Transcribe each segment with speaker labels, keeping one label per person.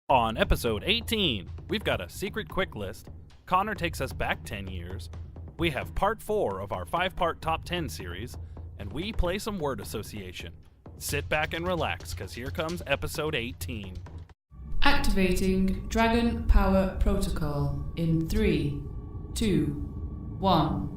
Speaker 1: On episode 18, we've got a secret quick list. Connor takes us back 10 years. We have part 4 of our 5-part top 10 series, and we play some word association. Sit back and relax, because here comes episode 18.
Speaker 2: Activating Dragon Power Protocol in 3, 2, 1.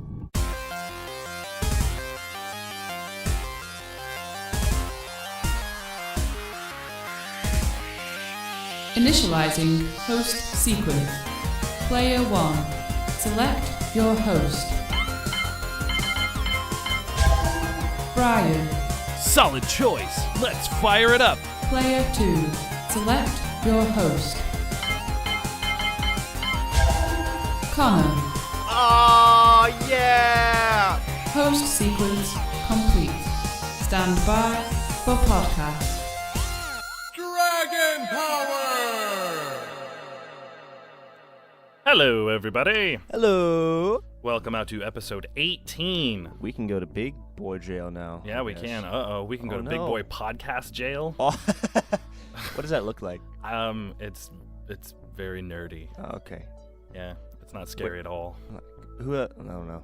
Speaker 2: Initializing host sequence. Player 1. Select your host. Brian.
Speaker 1: Solid choice. Let's fire it up.
Speaker 2: Player 2. Select your host. Connor.
Speaker 3: Oh, yeah!
Speaker 2: Host sequence complete. Stand by for podcast.
Speaker 3: Dragon Power!
Speaker 1: Hello, everybody.
Speaker 4: Hello.
Speaker 1: Welcome out to episode 18.
Speaker 4: We can go to big boy jail now.
Speaker 1: Yeah, we can. We can go to Big
Speaker 4: no.
Speaker 1: Boy Podcast Jail.
Speaker 4: Oh. What does that look like?
Speaker 1: It's very nerdy.
Speaker 4: Oh, okay.
Speaker 1: Yeah, it's not scary at all.
Speaker 4: Who? I don't know.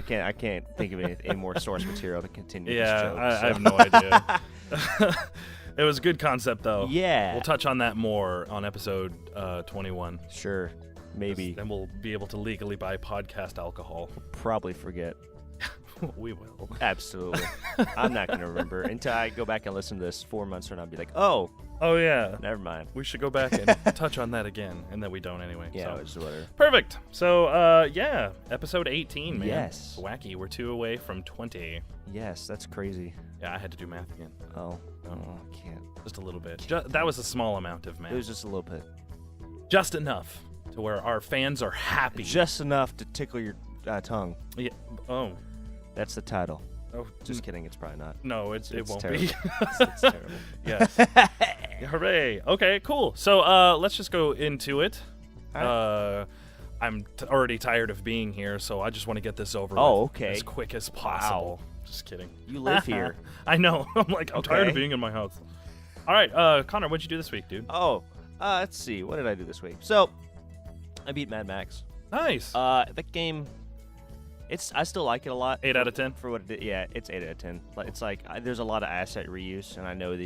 Speaker 4: I can't think of any more source material to continue this joke.
Speaker 1: I have no idea. It was a good concept, though.
Speaker 4: Yeah.
Speaker 1: We'll touch on that more on episode 21.
Speaker 4: Sure. Maybe.
Speaker 1: Then we'll be able to legally buy podcast alcohol.
Speaker 4: Probably forget.
Speaker 1: We will.
Speaker 4: Absolutely. I'm not going to remember until I go back and listen to this 4 months from now and be like, oh,
Speaker 1: yeah.
Speaker 4: never mind.
Speaker 1: We should go back and touch on that again, and then we don't anyway.
Speaker 4: Yeah,
Speaker 1: so.
Speaker 4: it's whatever.
Speaker 1: Perfect. So, episode 18, man.
Speaker 4: Yes.
Speaker 1: Wacky. We're 2 away from 20.
Speaker 4: Yes, that's crazy.
Speaker 1: Yeah, I had to do math again.
Speaker 4: Oh, I can't.
Speaker 1: Just a little bit. That was a small amount of math.
Speaker 4: It was just a little bit.
Speaker 1: Just enough to where our fans are happy.
Speaker 4: Just enough to tickle your tongue.
Speaker 1: Yeah. Oh.
Speaker 4: That's the title.
Speaker 1: Oh.
Speaker 4: Just kidding. It's probably not.
Speaker 1: No, it won't
Speaker 4: terrible.
Speaker 1: be.
Speaker 4: It's terrible.
Speaker 1: Yes. Hooray. Okay, cool. So let's just go into it.
Speaker 4: All
Speaker 1: I'm already tired of being here, so I just want to get this over with
Speaker 4: okay.
Speaker 1: as quick as possible. Just kidding.
Speaker 4: You live here.
Speaker 1: I know. I'm tired of
Speaker 4: Okay.
Speaker 1: being in my house. All right, Connor, what'd you do this week, dude?
Speaker 4: Let's see. What did I do this week? So, I beat Mad Max.
Speaker 1: Nice.
Speaker 4: That game, I still like it a lot.
Speaker 1: 8 out of 10?
Speaker 4: For what it did. Yeah, it's 8 out of 10. It's like there's a lot of asset reuse, and I know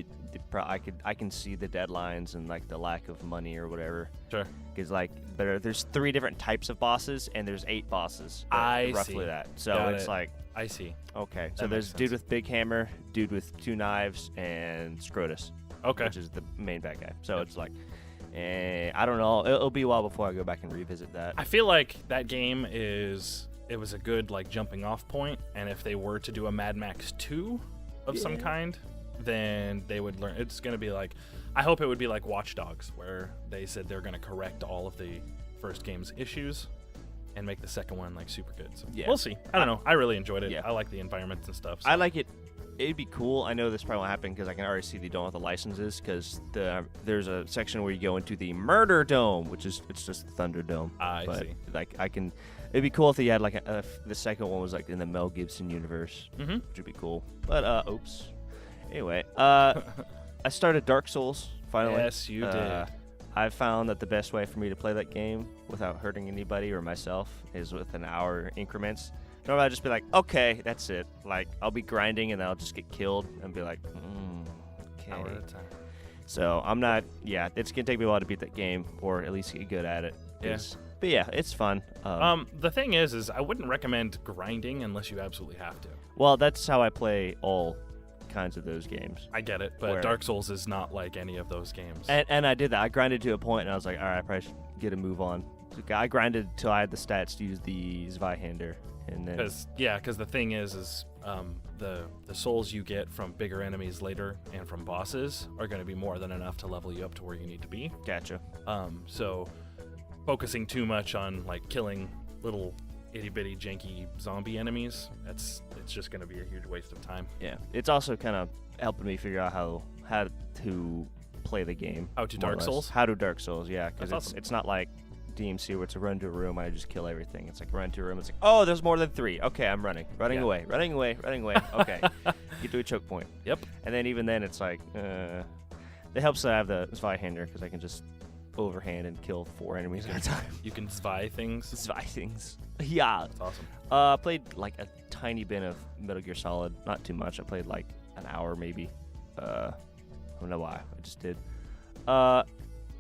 Speaker 4: I can see the deadlines and like the lack of money or whatever.
Speaker 1: Sure.
Speaker 4: Because there's 3 different types of bosses, and there's 8 bosses.
Speaker 1: I
Speaker 4: roughly
Speaker 1: see.
Speaker 4: that. So
Speaker 1: Got
Speaker 4: it's
Speaker 1: it.
Speaker 4: like
Speaker 1: I see.
Speaker 4: okay.
Speaker 1: That
Speaker 4: So there's
Speaker 1: makes
Speaker 4: dude
Speaker 1: sense.
Speaker 4: with big hammer, dude with 2 knives, and Scrotus.
Speaker 1: Okay.
Speaker 4: Which is the main bad guy. So it's like, I don't know. It'll be a while before I go back and revisit that.
Speaker 1: I feel like that game it was a good jumping off point, and if they were to do a Mad Max 2 of some kind, then they would learn. It's going to be I hope it would be like Watch Dogs, where they said they're going to correct all of the first game's issues and make the second one super good. So
Speaker 4: Yeah.
Speaker 1: we'll see. I don't know. I really enjoyed it.
Speaker 4: Yeah.
Speaker 1: I like the environments and stuff. So.
Speaker 4: I like it. It'd be cool. I know this probably won't happen because I can already see they don't have the licenses because there's a section where you go into the Murder Dome, which is it's just Thunderdome.
Speaker 1: I
Speaker 4: but,
Speaker 1: see.
Speaker 4: It'd be cool if they had the second one was in the Mel Gibson universe,
Speaker 1: Mm-hmm.
Speaker 4: which would be cool. But oops. Anyway, I started Dark Souls finally.
Speaker 1: Yes, you did.
Speaker 4: I found that the best way for me to play that game without hurting anybody or myself is with an hour increments. Normally I'd just be like, okay, that's it. I'll be grinding and I'll just get killed and be like, okay.
Speaker 1: Hour at a time.
Speaker 4: So I'm not, it's going to take me a while to beat that game or at least get good at it.
Speaker 1: Yeah.
Speaker 4: But yeah, it's fun.
Speaker 1: The thing is I wouldn't recommend grinding unless you absolutely have to.
Speaker 4: Well, that's how I play all kinds of those games.
Speaker 1: I get it, but Dark Souls is not like any of those games.
Speaker 4: And I did that. I grinded to a point and I was like, all right, I probably should get a move on. So I grinded till I had the stats to use the Zweihander. And then
Speaker 1: Because the thing is the souls you get from bigger enemies later and from bosses are going to be more than enough to level you up to where you need to be.
Speaker 4: Gotcha.
Speaker 1: So focusing too much on like little itty-bitty janky zombie enemies, it's just going to be a huge waste of time.
Speaker 4: Yeah, it's also kind of helping me figure out how to play the game.
Speaker 1: How to Dark Souls?
Speaker 4: How to Dark Souls, yeah, because
Speaker 1: That's awesome.
Speaker 4: it's not like DMC where it's a run to a room and I just kill everything. It's like run to a room. It's like, oh, there's more than 3. Okay, I'm running
Speaker 1: Yeah.
Speaker 4: away. Okay, get to a choke point.
Speaker 1: Yep.
Speaker 4: And then even then, it's like it helps that I have the Zweihander because I can just overhand and kill 4 enemies at a time.
Speaker 1: You can Zwei things.
Speaker 4: Zwei things. Yeah.
Speaker 1: That's awesome.
Speaker 4: I played like a tiny bit of Metal Gear Solid. Not too much. I played like an hour maybe. I don't know why. I just did. I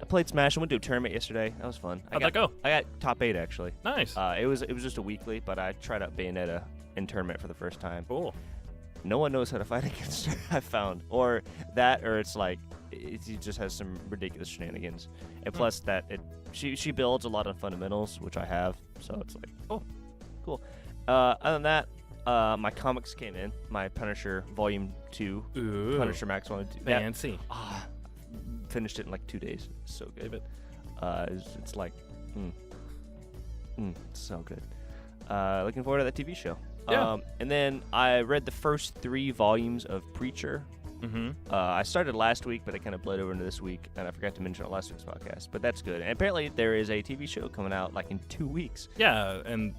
Speaker 4: played Smash. I went to a tournament yesterday. That was fun.
Speaker 1: How'd that go?
Speaker 4: I got top 8 actually.
Speaker 1: Nice.
Speaker 4: It was just a weekly, but I tried out Bayonetta in tournament for the first time.
Speaker 1: Cool.
Speaker 4: No one knows how to fight against her, I found. Or that, or it's like, he just has some ridiculous shenanigans. And plus that, she builds a lot of fundamentals, which I have, so it's like, oh, cool. Other than that, my comics came in. My Punisher Volume 2.
Speaker 1: Ooh.
Speaker 4: Punisher Max Volume 2.
Speaker 1: Fancy.
Speaker 4: Finished it in like 2 days. It's so good. It's like, it's so good. Looking forward to that TV show.
Speaker 1: Yeah.
Speaker 4: And then I read the first 3 volumes of Preacher.
Speaker 1: Mm-hmm.
Speaker 4: I started last week, but I kind of bled over into this week, and I forgot to mention it last week's podcast. But that's good. And apparently there is a TV show coming out like in 2 weeks.
Speaker 1: Yeah, and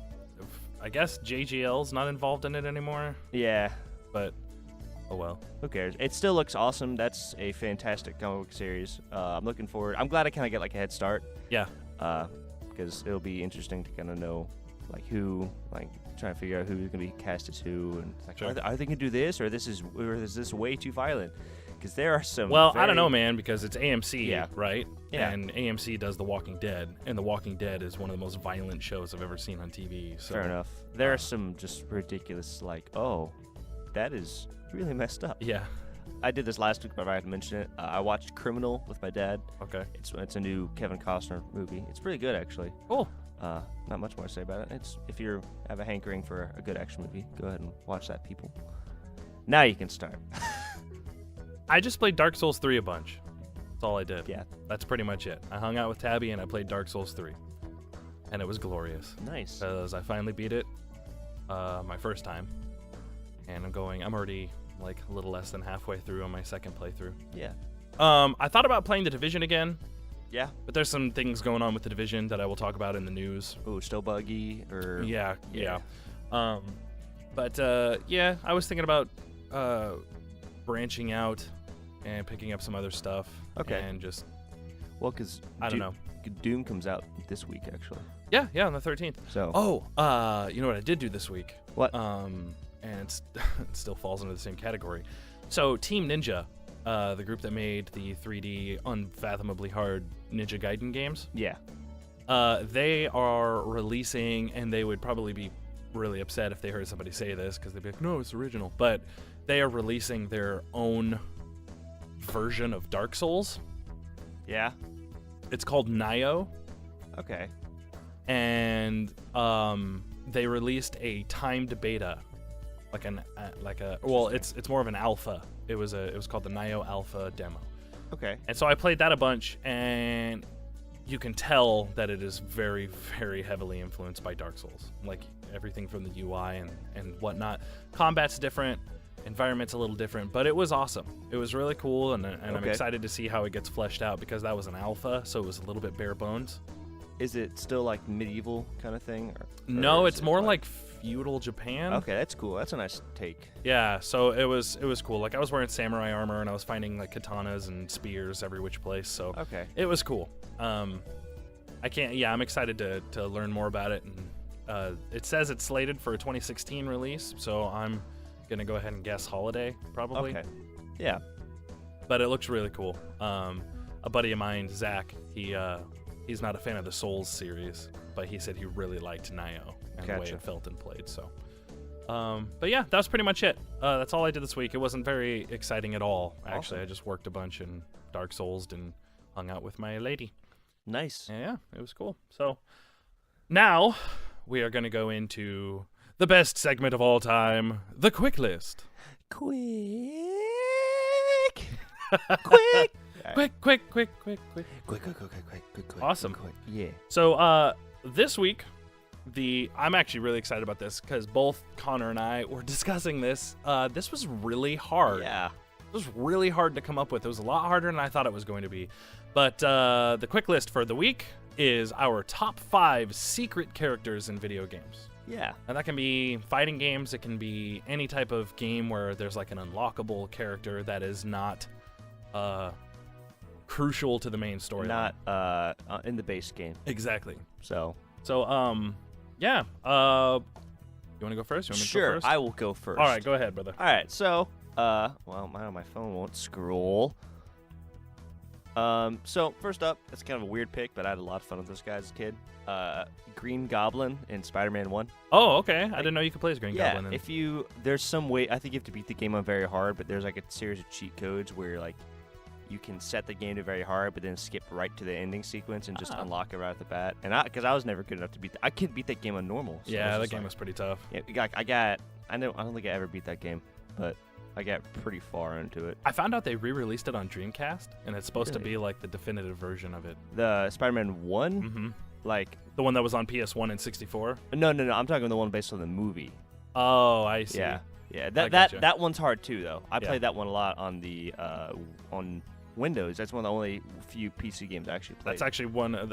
Speaker 1: I guess JGL's not involved in it anymore.
Speaker 4: Yeah.
Speaker 1: But, oh well.
Speaker 4: Who cares? It still looks awesome. That's a fantastic comic book series. I'm looking forward. I'm glad I kind of get like a head start.
Speaker 1: Yeah.
Speaker 4: Because it'll be interesting to kind of know like who, like trying to figure out who's gonna be cast as who, and like
Speaker 1: Sure.
Speaker 4: are they gonna do this, or is this way too violent? Because there are some.
Speaker 1: Well, I don't know, man, because it's AMC,
Speaker 4: Yeah.
Speaker 1: right?
Speaker 4: Yeah.
Speaker 1: And AMC does The Walking Dead, and The Walking Dead is one of the most violent shows I've ever seen on TV. So.
Speaker 4: Fair enough. There are some just ridiculous, like, oh, that is really messed up.
Speaker 1: Yeah.
Speaker 4: I did this last week, but I had to mention it. I watched Criminal with my dad.
Speaker 1: Okay.
Speaker 4: It's a new Kevin Costner movie. It's pretty good, actually.
Speaker 1: Cool.
Speaker 4: Not much more to say about it. It's if you have a hankering for a good action movie, go ahead and watch that, people. Now you can start.
Speaker 1: I just played Dark Souls 3 a bunch. That's all I did.
Speaker 4: Yeah.
Speaker 1: That's pretty much it. I hung out with Tabby and I played Dark Souls 3. And it was glorious.
Speaker 4: Nice.
Speaker 1: Because I finally beat it my first time. And I'm already like a little less than halfway through on my second playthrough.
Speaker 4: Yeah.
Speaker 1: I thought about playing The Division again,
Speaker 4: Yeah.
Speaker 1: but there's some things going on with The Division that I will talk about in the news.
Speaker 4: Ooh, still buggy or.
Speaker 1: Yeah.
Speaker 4: Yeah.
Speaker 1: I was thinking about branching out and picking up some other stuff.
Speaker 4: Okay.
Speaker 1: And just,
Speaker 4: Well, because
Speaker 1: I don't know.
Speaker 4: Doom comes out this week, actually.
Speaker 1: Yeah, on the 13th.
Speaker 4: So.
Speaker 1: Oh, you know what I did do this week?
Speaker 4: What?
Speaker 1: And it still falls into the same category. So Team Ninja, the group that made the 3D unfathomably hard Ninja Gaiden games,
Speaker 4: Yeah.
Speaker 1: they are releasing, and they would probably be really upset if they heard somebody say this, because they'd be like, no, it's original. But they are releasing their own version of Dark Souls.
Speaker 4: Yeah.
Speaker 1: It's called Nioh.
Speaker 4: Okay.
Speaker 1: And they released a timed beta, it's more of an alpha. It was called the Nioh Alpha demo.
Speaker 4: Okay.
Speaker 1: And so I played that a bunch, and you can tell that it is very, very heavily influenced by Dark Souls. Like everything from the UI and whatnot. Combat's different, environment's a little different, but it was awesome. It was really cool, and I'm
Speaker 4: Okay.
Speaker 1: excited to see how it gets fleshed out, because that was an alpha, so it was a little bit bare bones.
Speaker 4: Is it still like medieval kind of thing? Or
Speaker 1: No,
Speaker 4: is
Speaker 1: it's
Speaker 4: it
Speaker 1: more like feudal Japan.
Speaker 4: Okay, that's cool. That's a nice take.
Speaker 1: Yeah, so it was cool. Like I was wearing samurai armor, and I was finding like katanas and spears every which place. So
Speaker 4: Okay.
Speaker 1: it was cool. I'm excited to learn more about it. And it says it's slated for a 2016 release, so I'm gonna go ahead and guess holiday probably.
Speaker 4: Okay. Yeah.
Speaker 1: But it looks really cool. A buddy of mine, Zach, he's not a fan of the Souls series, but he said he really liked Nioh and the way
Speaker 4: Gotcha.
Speaker 1: it felt and played. So, but yeah, that was pretty much it. That's all I did this week. It wasn't very exciting at all, actually.
Speaker 4: Awesome.
Speaker 1: I just worked a bunch and Dark Souls'd and hung out with my lady.
Speaker 4: Nice.
Speaker 1: And yeah, it was cool. So now we are going to go into the best segment of all time, the Quick List.
Speaker 4: Quick.
Speaker 1: Quick.
Speaker 4: Quick.
Speaker 1: Awesome.
Speaker 4: Quick. Yeah.
Speaker 1: So this week, I'm actually really excited about this, because both Connor and I were discussing this. This was really hard.
Speaker 4: Yeah.
Speaker 1: It was really hard to come up with. It was a lot harder than I thought it was going to be. But the quick list for the week is our top 5 secret characters in video games.
Speaker 4: Yeah.
Speaker 1: And that can be fighting games. It can be any type of game where there's like an unlockable character that is not crucial to the main story.
Speaker 4: Not in the base game.
Speaker 1: Exactly.
Speaker 4: So
Speaker 1: yeah. You want to go first? You want me to
Speaker 4: sure,
Speaker 1: go first?
Speaker 4: I will go first.
Speaker 1: All right, go ahead, brother.
Speaker 4: All right, so well, my phone won't scroll. So first up, it's kind of a weird pick, but I had a lot of fun with this guy as a kid. Green Goblin in Spider-Man 1.
Speaker 1: Oh, okay. I didn't know you could play as Green
Speaker 4: Yeah,
Speaker 1: Goblin.
Speaker 4: if there's some way, I think you have to beat the game on very hard, but there's like a series of cheat codes where like you can set the game to very hard, but then skip right to the ending sequence and just unlock it right off the bat. And because I was never good enough to beat I couldn't beat that game on normal. So
Speaker 1: yeah, that game was pretty tough.
Speaker 4: Yeah, I don't think I ever beat that game, but I got pretty far into it.
Speaker 1: I found out they re-released it on Dreamcast, and it's supposed to be like the definitive version of it.
Speaker 4: The Spider-Man 1?
Speaker 1: Mm-hmm.
Speaker 4: Like
Speaker 1: the one that was on PS1 and 64?
Speaker 4: No. I'm talking the one based on the movie.
Speaker 1: Oh, I see.
Speaker 4: Yeah.
Speaker 1: gotcha.
Speaker 4: That one's hard too, though. I
Speaker 1: Yeah.
Speaker 4: played that one a lot on the on Windows. That's one of the only few PC games I actually played.
Speaker 1: That's actually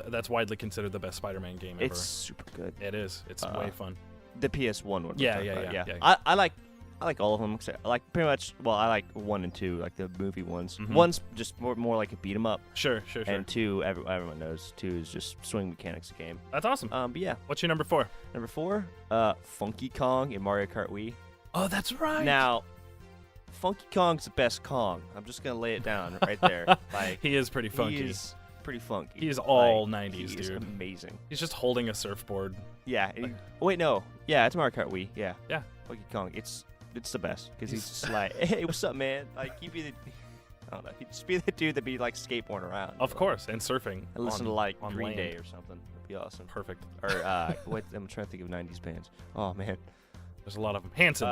Speaker 1: that's widely considered the best Spider-Man game ever.
Speaker 4: It's super good.
Speaker 1: It is. It's way fun.
Speaker 4: The PS1 one.
Speaker 1: Yeah.
Speaker 4: I like all of them. I like pretty much. Well, I like 1 and 2, like the movie ones.
Speaker 1: Mhm.
Speaker 4: 1's just more like a beat 'em up,
Speaker 1: Sure.
Speaker 4: and 2, everyone knows 2 is just swing mechanics of game.
Speaker 1: That's awesome.
Speaker 4: But yeah,
Speaker 1: What's your number 4?
Speaker 4: number 4, Funky Kong in Mario Kart Wii.
Speaker 1: Oh, that's right.
Speaker 4: Now, Funky Kong's the best Kong. I'm just gonna lay it down right there. Like
Speaker 1: he is pretty funky.
Speaker 4: He's pretty funky.
Speaker 1: He's all
Speaker 4: Like,
Speaker 1: 90s,
Speaker 4: he's
Speaker 1: dude.
Speaker 4: amazing.
Speaker 1: He's just holding a surfboard.
Speaker 4: Yeah.
Speaker 1: Like-
Speaker 4: Wait, no. Yeah, it's Mario Kart Wii. Yeah.
Speaker 1: Yeah.
Speaker 4: Funky Kong. It's the best because he's just like, hey, what's up, man? Like, he'd be the, I don't know, he'd just be the dude that'd be like skateboarding around.
Speaker 1: Of course, and surfing.
Speaker 4: And listen
Speaker 1: on,
Speaker 4: to like
Speaker 1: on
Speaker 4: Green
Speaker 1: land.
Speaker 4: Day or something. That'd be awesome.
Speaker 1: Perfect.
Speaker 4: Or what? I'm trying to think of 90s bands. Oh man.
Speaker 1: There's a lot of them. Hanson,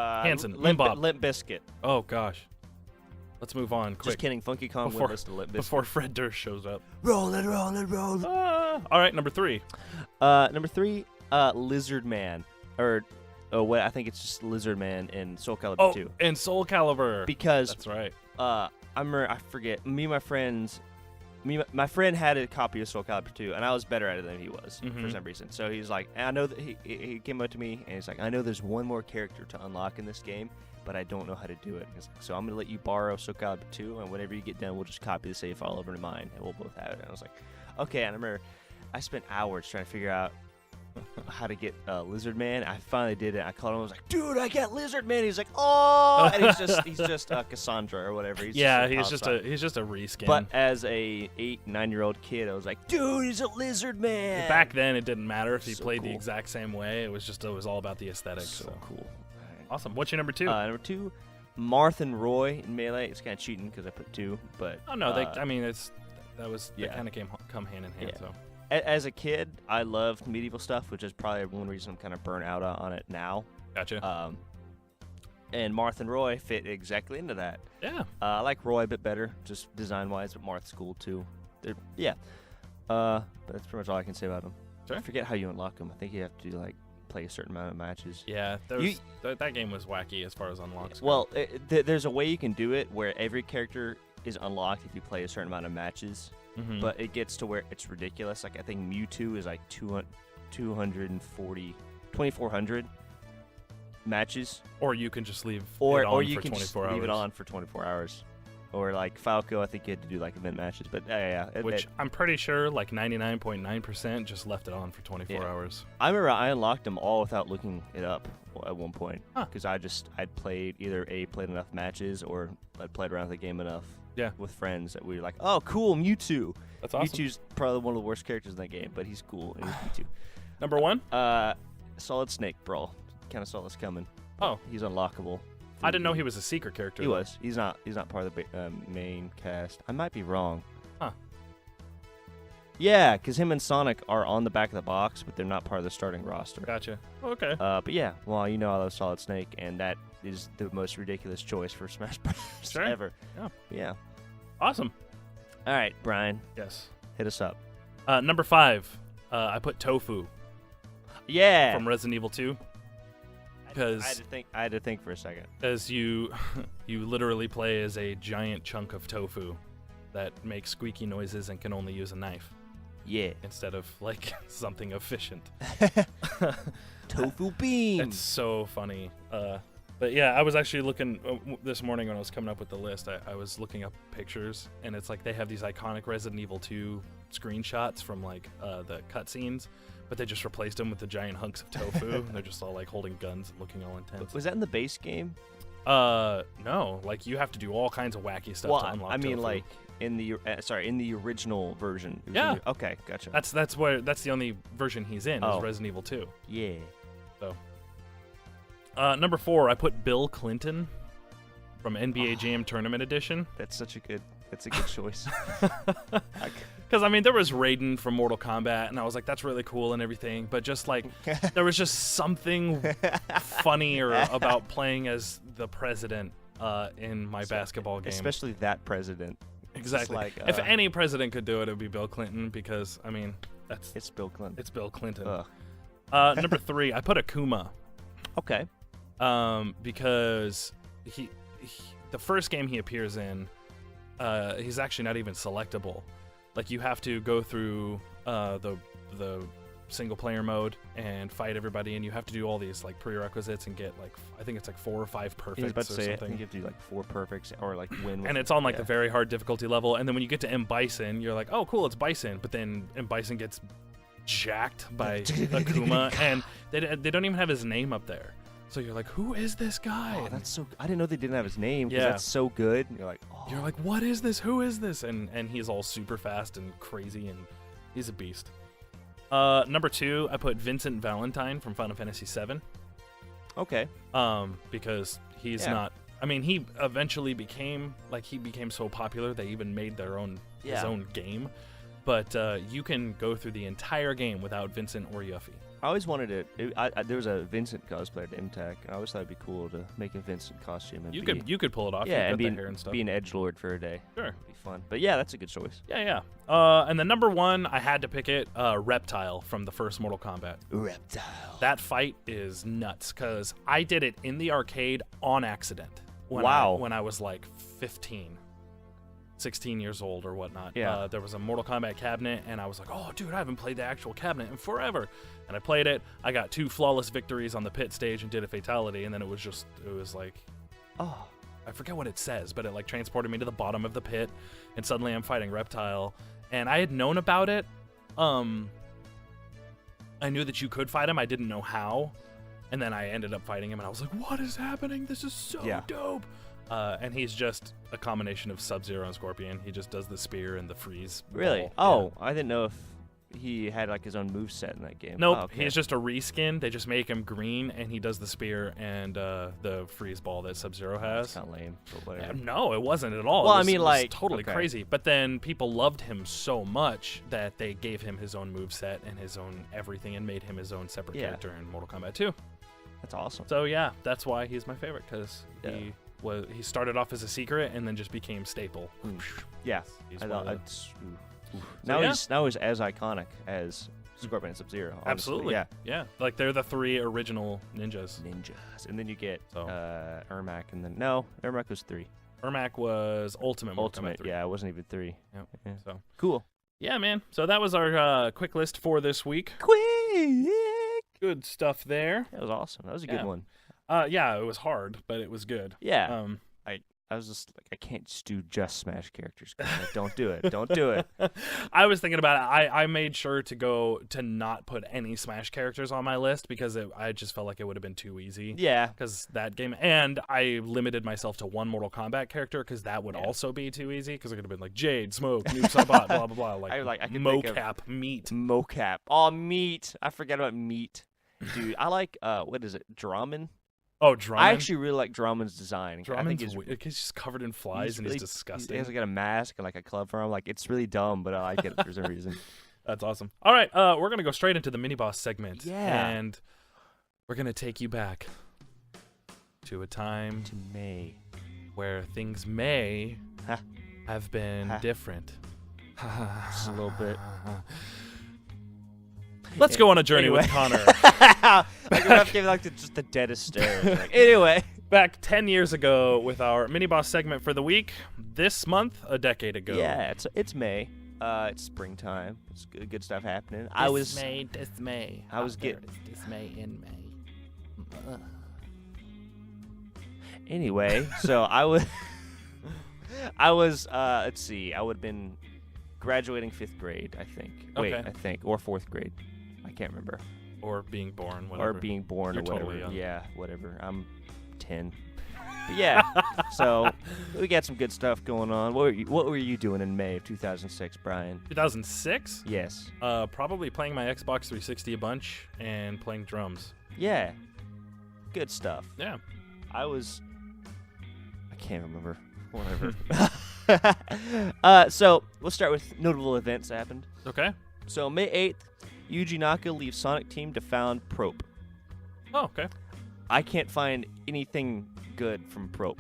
Speaker 4: Limp
Speaker 1: Limp Hop.
Speaker 4: Limp Bizkit.
Speaker 1: Oh gosh. Let's move on quick
Speaker 4: Just kidding. Funky Kong
Speaker 1: Before-
Speaker 4: went to Limp Bizkit.
Speaker 1: before Fred Durst shows up.
Speaker 4: Roll it.
Speaker 1: All right, number 3.
Speaker 4: Number 3, Lizard Man, or what I think it's just Lizard Man in Soul Calibur
Speaker 1: Oh,
Speaker 4: 2.
Speaker 1: and Soul Calibur.
Speaker 4: Because
Speaker 1: That's right.
Speaker 4: I forget. My friend had a copy of Soul Calibur 2, and I was better at it than he was for
Speaker 1: Mhm.
Speaker 4: some reason. So he's like, and I know that he came up to me and he's like, I know there's one more character to unlock in this game, but I don't know how to do it. He's like, so I'm gonna let you borrow Soul Calibur 2, and whenever you get done, we'll just copy the save file over to mine, and we'll both have it. And I was like, okay. And I remember I spent hours trying to figure out how to get Lizard Man. I finally did it. I called him. I was like, dude, I got Lizard Man. He's like, oh, and he's just Cassandra or whatever. He's just
Speaker 1: a reskin.
Speaker 4: But as a 8-9-year-old kid, I was like, dude, he's a Lizard Man.
Speaker 1: Back then, it didn't matter if he
Speaker 4: So
Speaker 1: played the
Speaker 4: cool.
Speaker 1: exact same way. It was all about the aesthetics.
Speaker 4: So cool.
Speaker 1: Awesome. What's your number 2?
Speaker 4: Number 2, Marth and Roy in Melee. It's kind of cheating because I put 2, but
Speaker 1: oh no, they
Speaker 4: kind
Speaker 1: of come hand in hand.
Speaker 4: Yeah.
Speaker 1: So
Speaker 4: as a kid, I loved medieval stuff, which is probably one reason I'm kind of burnt out on it now.
Speaker 1: gotcha.
Speaker 4: And Marth and Roy fit exactly into that.
Speaker 1: Yeah.
Speaker 4: I like Roy a bit better, just design-wise, but Marth's cool too. Yeah. But that's pretty much all I can say about them.
Speaker 1: Sure.
Speaker 4: I forget how you unlock them. I think you have to like play a certain amount of matches.
Speaker 1: Yeah. That game was wacky as far as unlocks. go.
Speaker 4: Well, there's a way you can do it where every character is unlocked if you play a certain amount of matches,
Speaker 1: Mhm.
Speaker 4: but it gets to where it's ridiculous. Like I think Mewtwo is like 2,400 matches,
Speaker 1: or you can just leave
Speaker 4: or
Speaker 1: it on
Speaker 4: you
Speaker 1: for
Speaker 4: can just
Speaker 1: 24 hours.
Speaker 4: leave it on for 24 hours. Or like Falco, I think you had to do like event matches, but
Speaker 1: Which I'm pretty sure like 99.9% just left it on for 24
Speaker 4: Yeah.
Speaker 1: hours.
Speaker 4: I remember I unlocked them all without looking it up at one point
Speaker 1: Huh.
Speaker 4: because I'd played played enough matches or I'd played around the game enough.
Speaker 1: Yeah.
Speaker 4: With friends that we were like, oh, cool, Mewtwo.
Speaker 1: That's awesome.
Speaker 4: Mewtwo's probably one of the worst characters in that game, but he's cool and he's Mewtwo.
Speaker 1: Number 1?
Speaker 4: Solid Snake Brawl. Kind of saw this coming.
Speaker 1: Oh.
Speaker 4: He's unlockable.
Speaker 1: I didn't know he was a secret character.
Speaker 4: He
Speaker 1: though.
Speaker 4: was. He's not part of the main cast. I might be wrong.
Speaker 1: Huh.
Speaker 4: Yeah, because him and Sonic are on the back of the box, but they're not part of the starting roster.
Speaker 1: Gotcha. Okay.
Speaker 4: But yeah, well, you know I love Solid Snake, and that is the most ridiculous choice for Smash Bros.
Speaker 1: Sure.
Speaker 4: ever.
Speaker 1: Yeah.
Speaker 4: Yeah.
Speaker 1: Awesome.
Speaker 4: All right, Brian,
Speaker 1: Yes.
Speaker 4: hit us up.
Speaker 1: Number 5. I put Tofu
Speaker 4: Yeah.
Speaker 1: from Resident Evil 2. Because
Speaker 4: I had to think for a second.
Speaker 1: as you literally play as a giant chunk of tofu that makes squeaky noises and can only use a knife
Speaker 4: Yeah.
Speaker 1: instead of like something efficient.
Speaker 4: Tofu beam.
Speaker 1: It's so funny. But yeah, I was actually looking this morning when I was coming up with the list. I was looking up pictures, and it's like they have these iconic Resident Evil 2 screenshots from like the cutscenes, but they just replaced them with the giant hunks of tofu. They're just all like holding guns, and looking all intense.
Speaker 4: Was that in the base game?
Speaker 1: No. Like you have to do all kinds of wacky stuff to unlock.
Speaker 4: I mean,
Speaker 1: tofu.
Speaker 4: like in the original version.
Speaker 1: Yeah.
Speaker 4: Okay, gotcha.
Speaker 1: That's the only version he's in is Resident Evil 2.
Speaker 4: Yeah.
Speaker 1: So. Number 4, I put Bill Clinton from NBA Jam Tournament Edition.
Speaker 4: That's a good choice.
Speaker 1: Because, I mean, there was Raiden from Mortal Kombat, and I was like, that's really cool and everything. But just, like, there was just something funnier about playing as the president in my basketball game.
Speaker 4: Especially that president.
Speaker 1: Exactly.
Speaker 4: Like,
Speaker 1: if any president could do it, it would be Bill Clinton because, I mean,
Speaker 4: it's Bill Clinton.
Speaker 1: It's Bill Clinton.
Speaker 4: Ugh.
Speaker 1: Number 3, I put Akuma.
Speaker 4: Okay.
Speaker 1: Because he the first game he appears in, he's actually not even selectable. Like you have to go through the single player mode and fight everybody, and you have to do all these like prerequisites and get like I think it's like 4 or 5 perfects
Speaker 4: I was about to
Speaker 1: or
Speaker 4: say,
Speaker 1: something.
Speaker 4: I think you have to do like 4 perfects or like win.
Speaker 1: And it's on like the very hard difficulty level, and then when you get to M. Bison, you're like, oh cool, it's Bison, but then M. Bison gets jacked by Akuma, and they don't even have his name up there. So you're like, who is this guy?
Speaker 4: Oh, that's so. I didn't know they didn't have his name.
Speaker 1: Yeah.
Speaker 4: That's so good. And you're like, oh.
Speaker 1: You're like, what is this? Who is this? And he's all super fast and crazy, and he's a beast. Number 2, I put Vincent Valentine from Final Fantasy VII.
Speaker 4: Okay.
Speaker 1: Because he's not. I mean, he eventually became so popular they even made his own game. But you can go through the entire game without Vincent or Yuffie.
Speaker 4: I always wanted it. There was a Vincent cosplay at MTech, and I always thought it'd be cool to make a Vincent costume. And
Speaker 1: you could pull it off.
Speaker 4: Yeah, and
Speaker 1: the hair and stuff.
Speaker 4: be an edgelord for a day.
Speaker 1: Sure,
Speaker 4: it'd be fun. But yeah, that's a good choice.
Speaker 1: Yeah. And then number 1, I had to pick it. Reptile from the first Mortal Kombat.
Speaker 4: Reptile.
Speaker 1: That fight is nuts because I did it in the arcade on accident. When I was like 15. 16 years old or whatnot.
Speaker 4: Yeah.
Speaker 1: There was a Mortal Kombat cabinet, and I was like, oh, dude, I haven't played the actual cabinet in forever. And I played it. I got 2 flawless victories on the pit stage and did a fatality, and then it was like,
Speaker 4: oh,
Speaker 1: I forget what it says, but it like transported me to the bottom of the pit, and suddenly I'm fighting Reptile. And I had known about it. I knew that you could fight him. I didn't know how. And then I ended up fighting him, and I was like, what is happening? This is so dope. And he's just a combination of Sub-Zero and Scorpion. He just does the spear and the freeze.
Speaker 4: Really?
Speaker 1: Ball.
Speaker 4: Oh, I didn't know if he had like his own moveset in that game.
Speaker 1: Nope,
Speaker 4: Oh, okay.
Speaker 1: he's just a reskin. They just make him green, and he does the spear and the freeze ball that Sub-Zero has.
Speaker 4: That's kind of lame, but whatever.
Speaker 1: No, it wasn't at all.
Speaker 4: Well,
Speaker 1: it was totally
Speaker 4: okay.
Speaker 1: crazy. But then people loved him so much that they gave him his own moveset and his own everything and made him his own separate character in Mortal Kombat 2.
Speaker 4: That's awesome.
Speaker 1: So yeah, that's why he's my favorite, because he started off as a secret and then just became staple.
Speaker 4: Yeah.
Speaker 1: He's
Speaker 4: Now he's as iconic as Scorpion and Sub-Zero.
Speaker 1: Absolutely. Yeah. Like they're the 3 original ninjas.
Speaker 4: And then you get Ermac, and then Ermac was 3.
Speaker 1: Ermac was Ultimate.
Speaker 4: Yeah, it wasn't even 3.
Speaker 1: Yep.
Speaker 4: Yeah.
Speaker 1: So
Speaker 4: cool.
Speaker 1: Yeah, man. So that was our quick list for this week. Good stuff there.
Speaker 4: That was awesome. That was a good one.
Speaker 1: Yeah, it was hard, but it was good.
Speaker 4: Yeah. I was just like, I can't just do just Smash characters. Like, don't do it. Don't do it.
Speaker 1: I was thinking about it. I made sure to not put any Smash characters on my list because I just felt like it would have been too easy.
Speaker 4: Yeah.
Speaker 1: Because that game, and I limited myself to 1 Mortal Kombat character because that would also be too easy. Because it could have been like Jade, Smoke, Noob Saibot, blah blah blah.
Speaker 4: I could
Speaker 1: mocap, Meat.
Speaker 4: Mocap. Oh, Meat. I forgot about Meat. Dude, I like what is it? Dorman.
Speaker 1: Oh, Dorman.
Speaker 4: I actually really like Dorman's design.
Speaker 1: Dorman's he's just covered in flies and he's disgusting.
Speaker 4: He has like a mask and like a club for him. Like, it's really dumb, but I like it for some reason.
Speaker 1: That's awesome. All right, we're gonna go straight into the mini boss segment.
Speaker 4: Yeah.
Speaker 1: And we're gonna take you back to a time where things may have been different.
Speaker 4: Just a little bit.
Speaker 1: Let's go on a journey with Connor.
Speaker 4: Like, we have to give like just the deadest stare. Like, anyway,
Speaker 1: back 10 years ago with our mini boss segment for the week. This month, a decade ago.
Speaker 4: Yeah, it's May. It's springtime. It's good stuff happening.
Speaker 1: Dismay.
Speaker 4: I was getting
Speaker 1: dismay in May.
Speaker 4: Anyway, so I was, let's see, I would have been graduating 5th grade, I think. Wait,
Speaker 1: Okay.
Speaker 4: I think, or 4th grade. I can't remember.
Speaker 1: Or being born, whatever.
Speaker 4: Or being born
Speaker 1: You're
Speaker 4: or whatever.
Speaker 1: totally young.
Speaker 4: Yeah, whatever. I'm 10. But yeah, so we got some good stuff going on. What were you doing in May of 2006, Brian?
Speaker 1: 2006?
Speaker 4: Yes.
Speaker 1: Probably playing my Xbox 360 a bunch and playing drums.
Speaker 4: Yeah. Good stuff.
Speaker 1: Yeah.
Speaker 4: I can't remember. Whatever. So we'll start with notable events that happened.
Speaker 1: Okay.
Speaker 4: So May 8th, Yuji Naka leaves Sonic Team to found Prope.
Speaker 1: Oh, okay.
Speaker 4: I can't find anything good from Prope.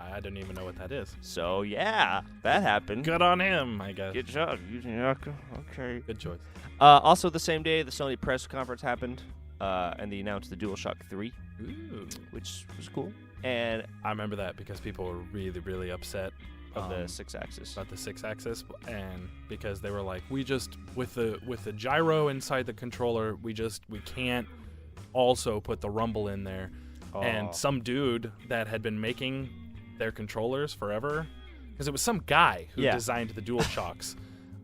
Speaker 1: I don't even know what that is.
Speaker 4: So yeah, that happened.
Speaker 1: Good on him, I guess.
Speaker 4: Good job, Yuji Naka. Okay.
Speaker 1: Good choice.
Speaker 4: Also the same day, the Sony press conference happened, and they announced the DualShock 3,
Speaker 1: Ooh.
Speaker 4: which was cool. And
Speaker 1: I remember that because people were really, really upset
Speaker 4: of the 6-axis.
Speaker 1: about the 6-axis, and because they were like, we just with the gyro inside the controller, we can't also put the rumble in there. And some dude that had been making their controllers forever, because it was some guy who designed the DualShocks,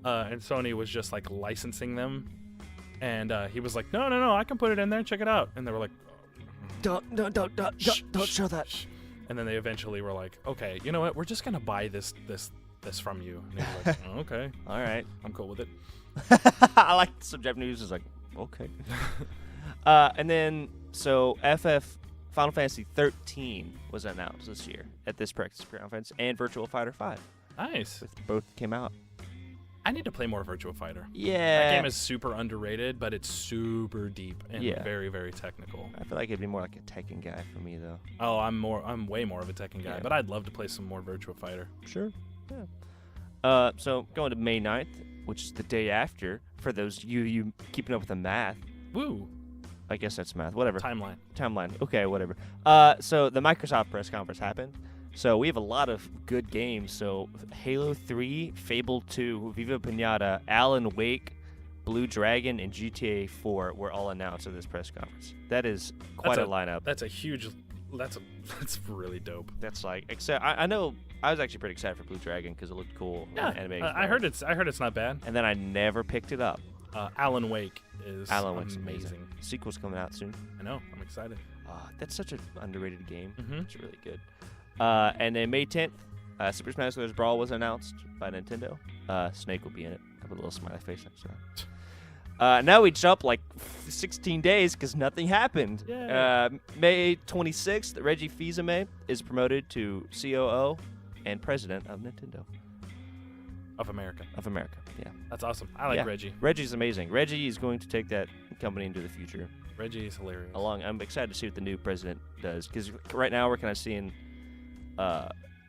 Speaker 1: and Sony was just like licensing them, and he was like, no, I can put it in there, check it out, and they were like,
Speaker 4: Don't show that.
Speaker 1: shh. And then they eventually were like, okay, you know what, we're just gonna buy this from you. And he was like, oh, okay,
Speaker 4: All right.
Speaker 1: I'm cool with it.
Speaker 4: I like some Japanese is like, okay. And then, so Final Fantasy 13 was announced this year at this practice conference, and Virtual Fighter 5.
Speaker 1: Nice.
Speaker 4: Both came out.
Speaker 1: I need to play more Virtua Fighter.
Speaker 4: Yeah.
Speaker 1: That game is super underrated, but it's super deep and very, very technical.
Speaker 4: I feel like it'd be more like a Tekken guy for me, though.
Speaker 1: Oh, I'm way more of a Tekken guy,
Speaker 4: Yeah.
Speaker 1: but I'd love to play some more Virtua Fighter.
Speaker 4: Sure. Yeah. So going to May 9th, which is the day after, for those you keeping up with the math.
Speaker 1: Woo.
Speaker 4: I guess that's math. Whatever.
Speaker 1: Timeline.
Speaker 4: Okay, whatever. So the Microsoft press conference happened. So we have a lot of good games. So Halo 3, Fable 2, Viva Pinata, Alan Wake, Blue Dragon, and GTA 4 were all announced at this press conference. That is quite a lineup.
Speaker 1: That's really dope.
Speaker 4: That's like, except I know I was actually pretty excited for Blue Dragon because it looked cool.
Speaker 1: Yeah, I heard it's not bad.
Speaker 4: And then I never picked it up.
Speaker 1: Alan Wake is
Speaker 4: Wake's
Speaker 1: amazing.
Speaker 4: Sequel's coming out soon.
Speaker 1: I know. I'm excited.
Speaker 4: That's such an underrated game.
Speaker 1: Mhm.
Speaker 4: It's really good. And then May 10th, Super Smash Bros. Brawl was announced by Nintendo. Snake will be in it. I have a little smiley face next to that. Now we jump like 16 days because nothing happened.
Speaker 1: Yeah.
Speaker 4: May 26th, Reggie Fils-Aimé is promoted to COO and president of Nintendo
Speaker 1: Of America.
Speaker 4: Yeah.
Speaker 1: That's awesome. I like
Speaker 4: Yeah.
Speaker 1: Reggie.
Speaker 4: Reggie's amazing. Reggie is going to take that company into the future.
Speaker 1: Reggie is hilarious.
Speaker 4: I'm excited to see what the new president does because right now we're kind of seeing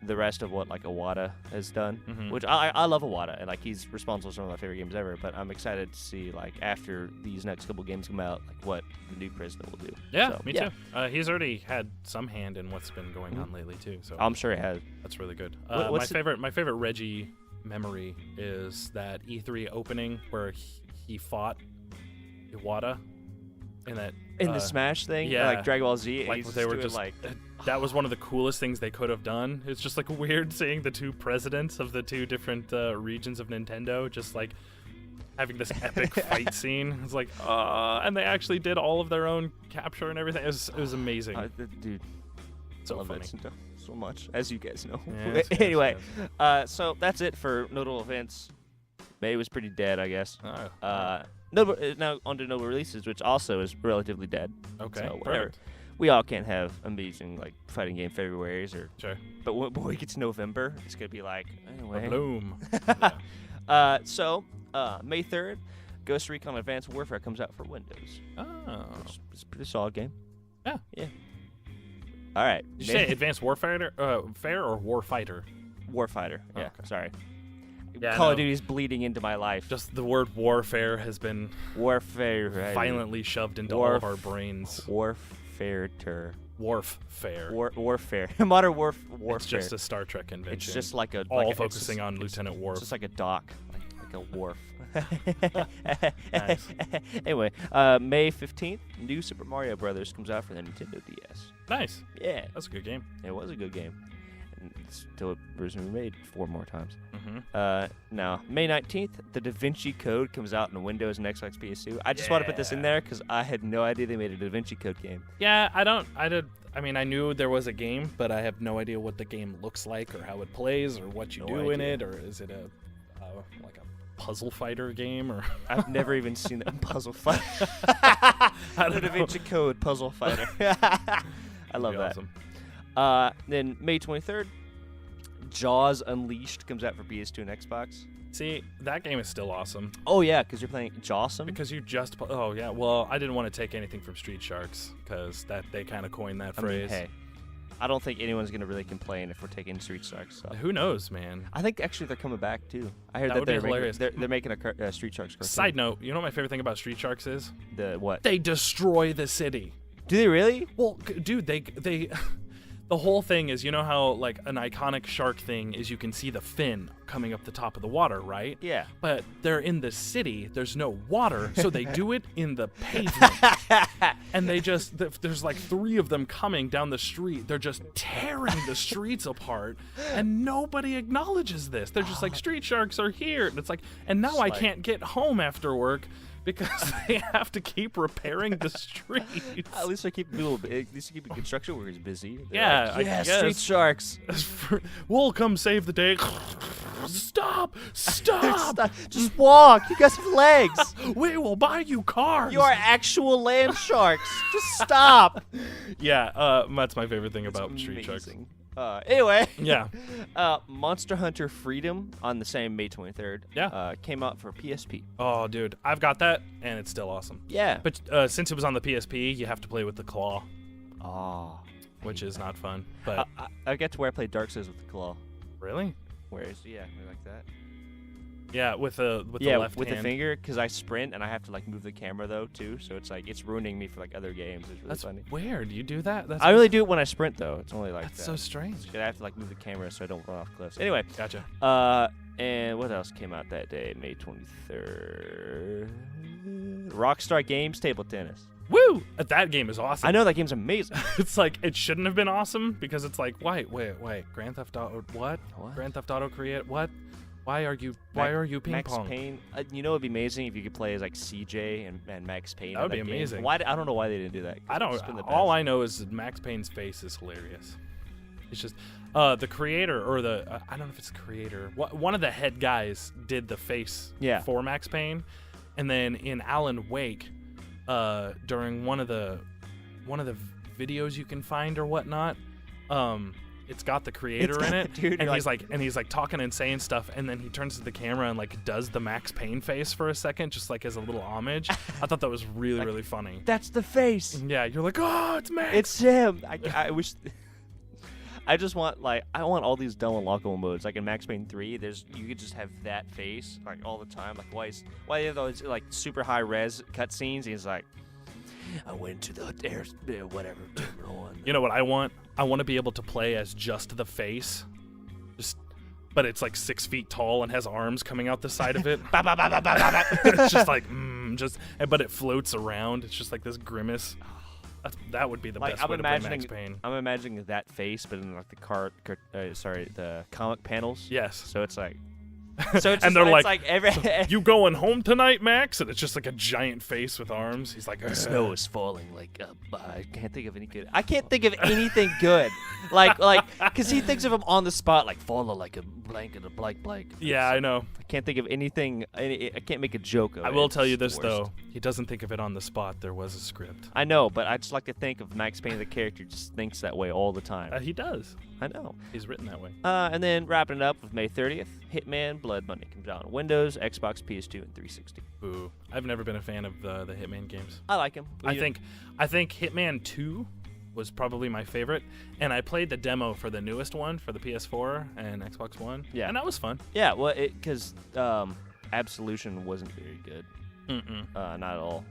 Speaker 4: the rest of what like Iwata has done,
Speaker 1: Mhm.
Speaker 4: which I love Iwata and like he's responsible for some of my favorite games ever. But I'm excited to see like after these next couple games come out, like what the new president will do.
Speaker 1: Yeah,
Speaker 4: So,
Speaker 1: me too. He's already had some hand in what's been going on lately too. So
Speaker 4: I'm sure it has.
Speaker 1: that's really good.
Speaker 4: What's
Speaker 1: My favorite Reggie memory is that E3 opening where he fought Iwata in that
Speaker 4: The Smash thing,
Speaker 1: yeah.
Speaker 4: like Dragon Ball Z, and
Speaker 1: like
Speaker 4: he's
Speaker 1: they were
Speaker 4: doing,
Speaker 1: just
Speaker 4: like
Speaker 1: that was one of the coolest things they could have done. It's just like weird seeing the two presidents of the two different regions of Nintendo just like having this epic fight scene. It's like and they actually did all of their own capture and everything. It was amazing.
Speaker 4: Dude,
Speaker 1: So
Speaker 4: I love
Speaker 1: funny.
Speaker 4: Nintendo so much, as you guys know.
Speaker 1: Yes, yes,
Speaker 4: Anyway,
Speaker 1: yes.
Speaker 4: so that's it for notable events. May was pretty dead, I guess.
Speaker 1: Oh,
Speaker 4: Now on to notable releases, which also is relatively dead.
Speaker 1: okay,
Speaker 4: So whatever.
Speaker 1: perfect.
Speaker 4: We all can't have amazing like fighting game Februarys
Speaker 1: Sure.
Speaker 4: but when we get to November, it's gonna be like anyway.
Speaker 1: Bloom.
Speaker 4: So May 3rd, Ghost Recon Advanced Warfare comes out for Windows.
Speaker 1: Oh.
Speaker 4: It's a pretty solid game.
Speaker 1: Yeah.
Speaker 4: All right.
Speaker 1: Did you say Advanced Warfighter, Fair or Warfighter?
Speaker 4: Warfighter.
Speaker 1: Oh,
Speaker 4: Yeah.
Speaker 1: okay.
Speaker 4: Sorry.
Speaker 1: Yeah,
Speaker 4: Call
Speaker 1: no.
Speaker 4: of Duty is bleeding into my life.
Speaker 1: Just the word warfare has been
Speaker 4: Warfare. Right?
Speaker 1: violently shoved into all of our brains.
Speaker 4: Warfare.
Speaker 1: Warfare.
Speaker 4: Warfare. Modern warfare.
Speaker 1: It's just a Star Trek invention.
Speaker 4: It's just like a
Speaker 1: all
Speaker 4: like
Speaker 1: focusing on Lieutenant Worf.
Speaker 4: It's just like a dock, like a wharf.
Speaker 1: Nice.
Speaker 4: Anyway, May 15th, New Super Mario Brothers comes out for the Nintendo DS.
Speaker 1: Nice.
Speaker 4: Yeah,
Speaker 1: That's a good game.
Speaker 4: it was a good game. And it's still originally made 4 more times.
Speaker 1: Mm-hmm.
Speaker 4: Now, May 19th, the Da Vinci Code comes out in Windows and Xbox PS2. I just want to put this in there because I had no idea they made a Da Vinci Code game.
Speaker 1: Yeah, I mean, I knew there was a game, but I have no idea what the game looks like or how it plays or what you do in it, or is it like a puzzle fighter game or?
Speaker 4: I've never even seen that puzzle fighter. The Da Vinci Code puzzle fighter. I love that.
Speaker 1: Awesome.
Speaker 4: Then May 23rd, Jaws Unleashed comes out for PS2 and Xbox.
Speaker 1: See, that game is still awesome
Speaker 4: Oh yeah, because you're playing Jawsome.
Speaker 1: because you just. Oh yeah. Well, I didn't want to take anything from Street Sharks because they kind of coined that
Speaker 4: I mean,
Speaker 1: phrase.
Speaker 4: hey, I don't think anyone's gonna really complain if we're taking Street Sharks stuff.
Speaker 1: Who knows, man?
Speaker 4: I think actually they're coming back too. I heard
Speaker 1: That
Speaker 4: that
Speaker 1: would be
Speaker 4: they're
Speaker 1: hilarious.
Speaker 4: making, they're making a Street Sharks cartoon.
Speaker 1: Side note, you know what my favorite thing about Street Sharks is?
Speaker 4: The what?
Speaker 1: They destroy the city.
Speaker 4: Do they really?
Speaker 1: Well, dude, they the whole thing is, you know how like an iconic shark thing is you can see the fin coming up the top of the water, right?
Speaker 4: Yeah.
Speaker 1: But they're in the city, there's no water, so they do it in the pavement. And they just there's like 3 of them coming down the street. They're just tearing the streets apart, and nobody acknowledges this. They're just like, street sharks are here. And it's like, and now I can't get home after work because they have to keep repairing the streets.
Speaker 4: At least they're keeping construction workers busy. They're
Speaker 1: Yeah,
Speaker 4: like,
Speaker 1: I
Speaker 4: yeah,
Speaker 1: guess.
Speaker 4: Street Sharks.
Speaker 1: We'll come save the day. Stop! Stop!
Speaker 4: Just walk. You guys have legs.
Speaker 1: We will buy you cars.
Speaker 4: You are actual land sharks. Just stop.
Speaker 1: Yeah, that's my favorite thing about Street Sharks.
Speaker 4: Amazing. Anyway.
Speaker 1: Yeah.
Speaker 4: Monster Hunter Freedom on the same May 23rd.
Speaker 1: Yeah.
Speaker 4: Came out for PSP.
Speaker 1: Oh, dude, I've got that, and it's still awesome.
Speaker 4: Yeah.
Speaker 1: But since it was on the PSP, you have to play with the claw,
Speaker 4: Oh.
Speaker 1: which is not fun. But
Speaker 4: I get to where I play Dark Souls with the claw.
Speaker 1: really,
Speaker 4: Whereas, yeah, like that.
Speaker 1: yeah, with the left
Speaker 4: with
Speaker 1: hand.
Speaker 4: the finger, because I sprint and I have to like move the camera though too. So it's like it's ruining me for like other games. It's really
Speaker 1: That's
Speaker 4: funny.
Speaker 1: weird. You do that? That's
Speaker 4: I really do it when I sprint though. It's only like
Speaker 1: That's
Speaker 4: that.
Speaker 1: so strange.
Speaker 4: I have to like move the camera so I don't run off cliffs. Anyway,
Speaker 1: Gotcha.
Speaker 4: and what else came out that day, May 23rd? Rockstar Games Table Tennis.
Speaker 1: Woo! That game is awesome.
Speaker 4: I know that game's amazing.
Speaker 1: It's like it shouldn't have been awesome because it's like, wait, Grand Theft Auto, what?
Speaker 4: What?
Speaker 1: Grand Theft Auto create what? Why are you ping
Speaker 4: Max
Speaker 1: pong?
Speaker 4: Payne. You know, it'd be amazing if you could play as like CJ and Max Payne.
Speaker 1: That would
Speaker 4: in
Speaker 1: be
Speaker 4: game.
Speaker 1: amazing.
Speaker 4: Why? I don't know why they didn't do that.
Speaker 1: I don't.
Speaker 4: It's been the
Speaker 1: All
Speaker 4: best.
Speaker 1: I know is that Max Payne's face is hilarious. It's just the creator or the I don't know if it's the creator. One of the head guys did the face for Max Payne, and then in Alan Wake, during one of the videos you can find or whatnot, it's got the creator in it,
Speaker 4: dude,
Speaker 1: and he's like talking and saying stuff, and then he turns to the camera and like does the Max Payne face for a second, just like as a little homage. I thought that was really really funny.
Speaker 4: That's the face.
Speaker 1: Yeah, you're like, oh, it's Max.
Speaker 4: It's him. I wish. I just want I want all these double unlockable modes. Like in Max Payne 3, you could just have that face like all the time. Like why have those like super high res cutscenes? He's like, I went to the air whatever terminal.
Speaker 1: You know what I want? I want to be able to play as just the face, but it's like 6 feet tall and has arms coming out the side of it. It's just like but it floats around. It's just like this grimace. That would be the best way to play Max Payne.
Speaker 4: I'm imagining that face, but in like the comic panels.
Speaker 1: Yes.
Speaker 4: So it's like. So it's
Speaker 1: and
Speaker 4: just,
Speaker 1: they're
Speaker 4: it's
Speaker 1: like,
Speaker 4: every
Speaker 1: you going home tonight, Max? And it's just like a giant face with arms. He's like,
Speaker 4: the snow is falling. Like I can't think of any good. I can't think of anything good. like, because he thinks of him on the spot, like falling like a blanket of blank.
Speaker 1: Yeah, I know.
Speaker 4: I can't think of anything. I can't make a joke of it.
Speaker 1: I will tell you
Speaker 4: It's
Speaker 1: this
Speaker 4: the worst.
Speaker 1: though. He doesn't think of it on the spot. There was a script.
Speaker 4: I know, but I just like to think of Max Payne, the character, just thinks that way all the time.
Speaker 1: He does.
Speaker 4: I know.
Speaker 1: He's written that way.
Speaker 4: And then wrapping it up with May 30th, Hitman Blood Money comes out on Windows, Xbox, PS2, and 360.
Speaker 1: Ooh, I've never been a fan of the Hitman games.
Speaker 4: I like him.
Speaker 1: I think Hitman 2 was probably my favorite, and I played the demo for the newest one for the PS4 and Xbox One.
Speaker 4: Yeah.
Speaker 1: And that was fun.
Speaker 4: Yeah, well, because Absolution wasn't very good. Not at all.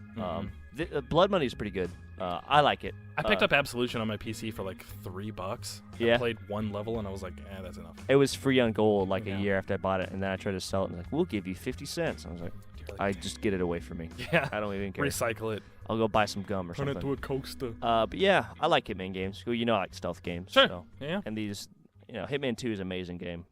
Speaker 4: Blood Money is pretty good. I like it.
Speaker 1: I picked up Absolution on my PC for like $3.
Speaker 4: Yeah.
Speaker 1: I played one level and I was like, that's enough.
Speaker 4: It was free on gold like
Speaker 1: Yeah.
Speaker 4: a year after I bought it, and then I tried to sell it, and like, we'll give you 50 cents. I was like,
Speaker 1: Exactly.
Speaker 4: I just get it away from me.
Speaker 1: Yeah.
Speaker 4: I don't even care.
Speaker 1: Recycle it.
Speaker 4: I'll go buy some gum or
Speaker 1: Turn
Speaker 4: something.
Speaker 1: it to a coaster.
Speaker 4: But yeah, I like Hitman games. Well, I like stealth games.
Speaker 1: Sure.
Speaker 4: So.
Speaker 1: Yeah.
Speaker 4: And these, Hitman 2 is an amazing game.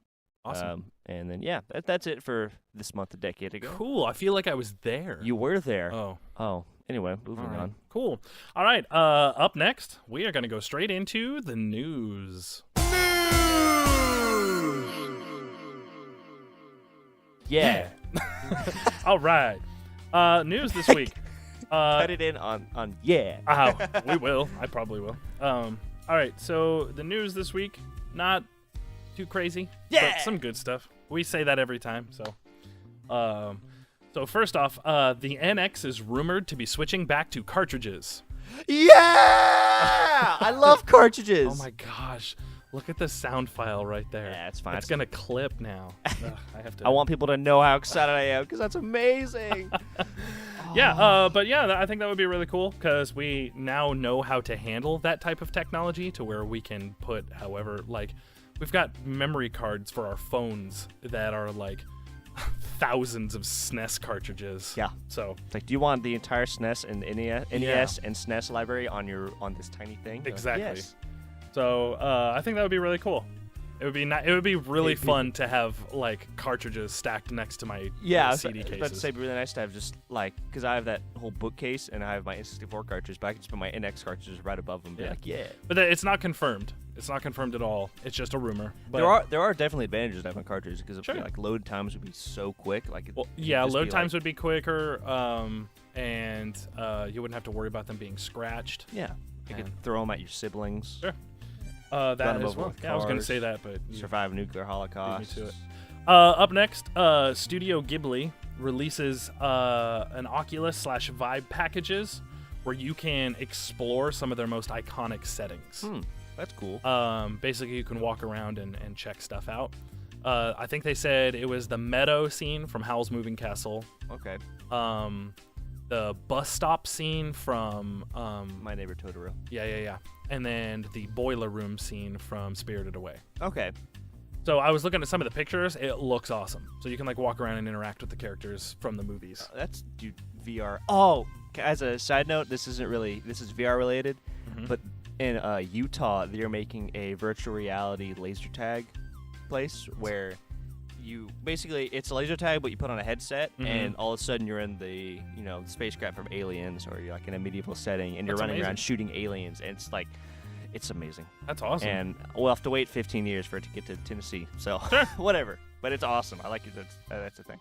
Speaker 1: Awesome.
Speaker 4: And then that's it for this month a decade ago.
Speaker 1: Cool. I feel like I was there.
Speaker 4: You were there.
Speaker 1: Oh.
Speaker 4: Anyway, moving on.
Speaker 1: Cool. All right. Up next, we are going to go straight into the news.
Speaker 4: Yeah.
Speaker 1: All right. News this week.
Speaker 4: Cut it in on yeah.
Speaker 1: We will. I probably will. All right. So the news this week, not too crazy.
Speaker 4: Yeah.
Speaker 1: But some good stuff. We say that every time. So first off, the NX is rumored to be switching back to cartridges.
Speaker 4: Yeah! I love cartridges.
Speaker 1: Oh my gosh. Look at the sound file right there.
Speaker 4: Yeah, it's fine.
Speaker 1: It's going to clip now. Ugh, I have to.
Speaker 4: I want people to know how excited I am because that's amazing.
Speaker 1: Yeah, but yeah, I think that would be really cool because we now know how to handle that type of technology to where we can put however, like, we've got memory cards for our phones that are like thousands of SNES cartridges.
Speaker 4: Yeah.
Speaker 1: So
Speaker 4: It's like, do you want the entire SNES and NES and SNES library on this tiny thing?
Speaker 1: Exactly.
Speaker 4: Yes.
Speaker 1: So I think that would be really cool. It would be it would be really fun to have like cartridges stacked next to my CD
Speaker 4: I was
Speaker 1: cases.
Speaker 4: about to say, it'd be really nice to have just like, because I have that whole bookcase and I have my N64 cartridges, but I can just put my NX cartridges right above them. And be like, yeah.
Speaker 1: But it's not confirmed. It's not confirmed at all. It's just a rumor. But
Speaker 4: There are definitely advantages to having cartridges because
Speaker 1: Sure.
Speaker 4: like load times would be so quick. Like,
Speaker 1: load times would be quicker, and you wouldn't have to worry about them being scratched.
Speaker 4: Yeah. You
Speaker 1: And-
Speaker 4: could throw them at your siblings.
Speaker 1: Sure.
Speaker 4: Run
Speaker 1: That
Speaker 4: 'em
Speaker 1: as
Speaker 4: over
Speaker 1: well.
Speaker 4: with
Speaker 1: Yeah, I was going to
Speaker 4: cars.
Speaker 1: say that, but you
Speaker 4: Survive a nuclear holocaust.
Speaker 1: beat me to it. Up next, Studio Ghibli releases an Oculus/Vive packages where you can explore some of their most iconic settings.
Speaker 4: That's cool.
Speaker 1: Basically, you can walk around and check stuff out. I think they said it was the meadow scene from Howl's Moving Castle.
Speaker 4: Okay.
Speaker 1: The bus stop scene from
Speaker 4: My Neighbor Totoro.
Speaker 1: yeah, and then the boiler room scene from Spirited Away.
Speaker 4: Okay.
Speaker 1: So I was looking at some of the pictures. It looks awesome. So you can like walk around and interact with the characters from the movies.
Speaker 4: That's VR. Oh, as a side note, this is VR related,
Speaker 1: Mhm.
Speaker 4: but in Utah, they're making a virtual reality laser tag place where you basically, it's a laser tag, but you put on a headset,
Speaker 1: Mhm.
Speaker 4: and all of a sudden you're in the spacecraft from Aliens, or you're like in a medieval setting, and you're
Speaker 1: That's
Speaker 4: running
Speaker 1: amazing.
Speaker 4: around shooting aliens, and it's like, it's amazing.
Speaker 1: That's awesome.
Speaker 4: And we'll have to wait 15 years for it to get to Tennessee, so
Speaker 1: Sure.
Speaker 4: whatever. But it's awesome. I like it. That's the thing.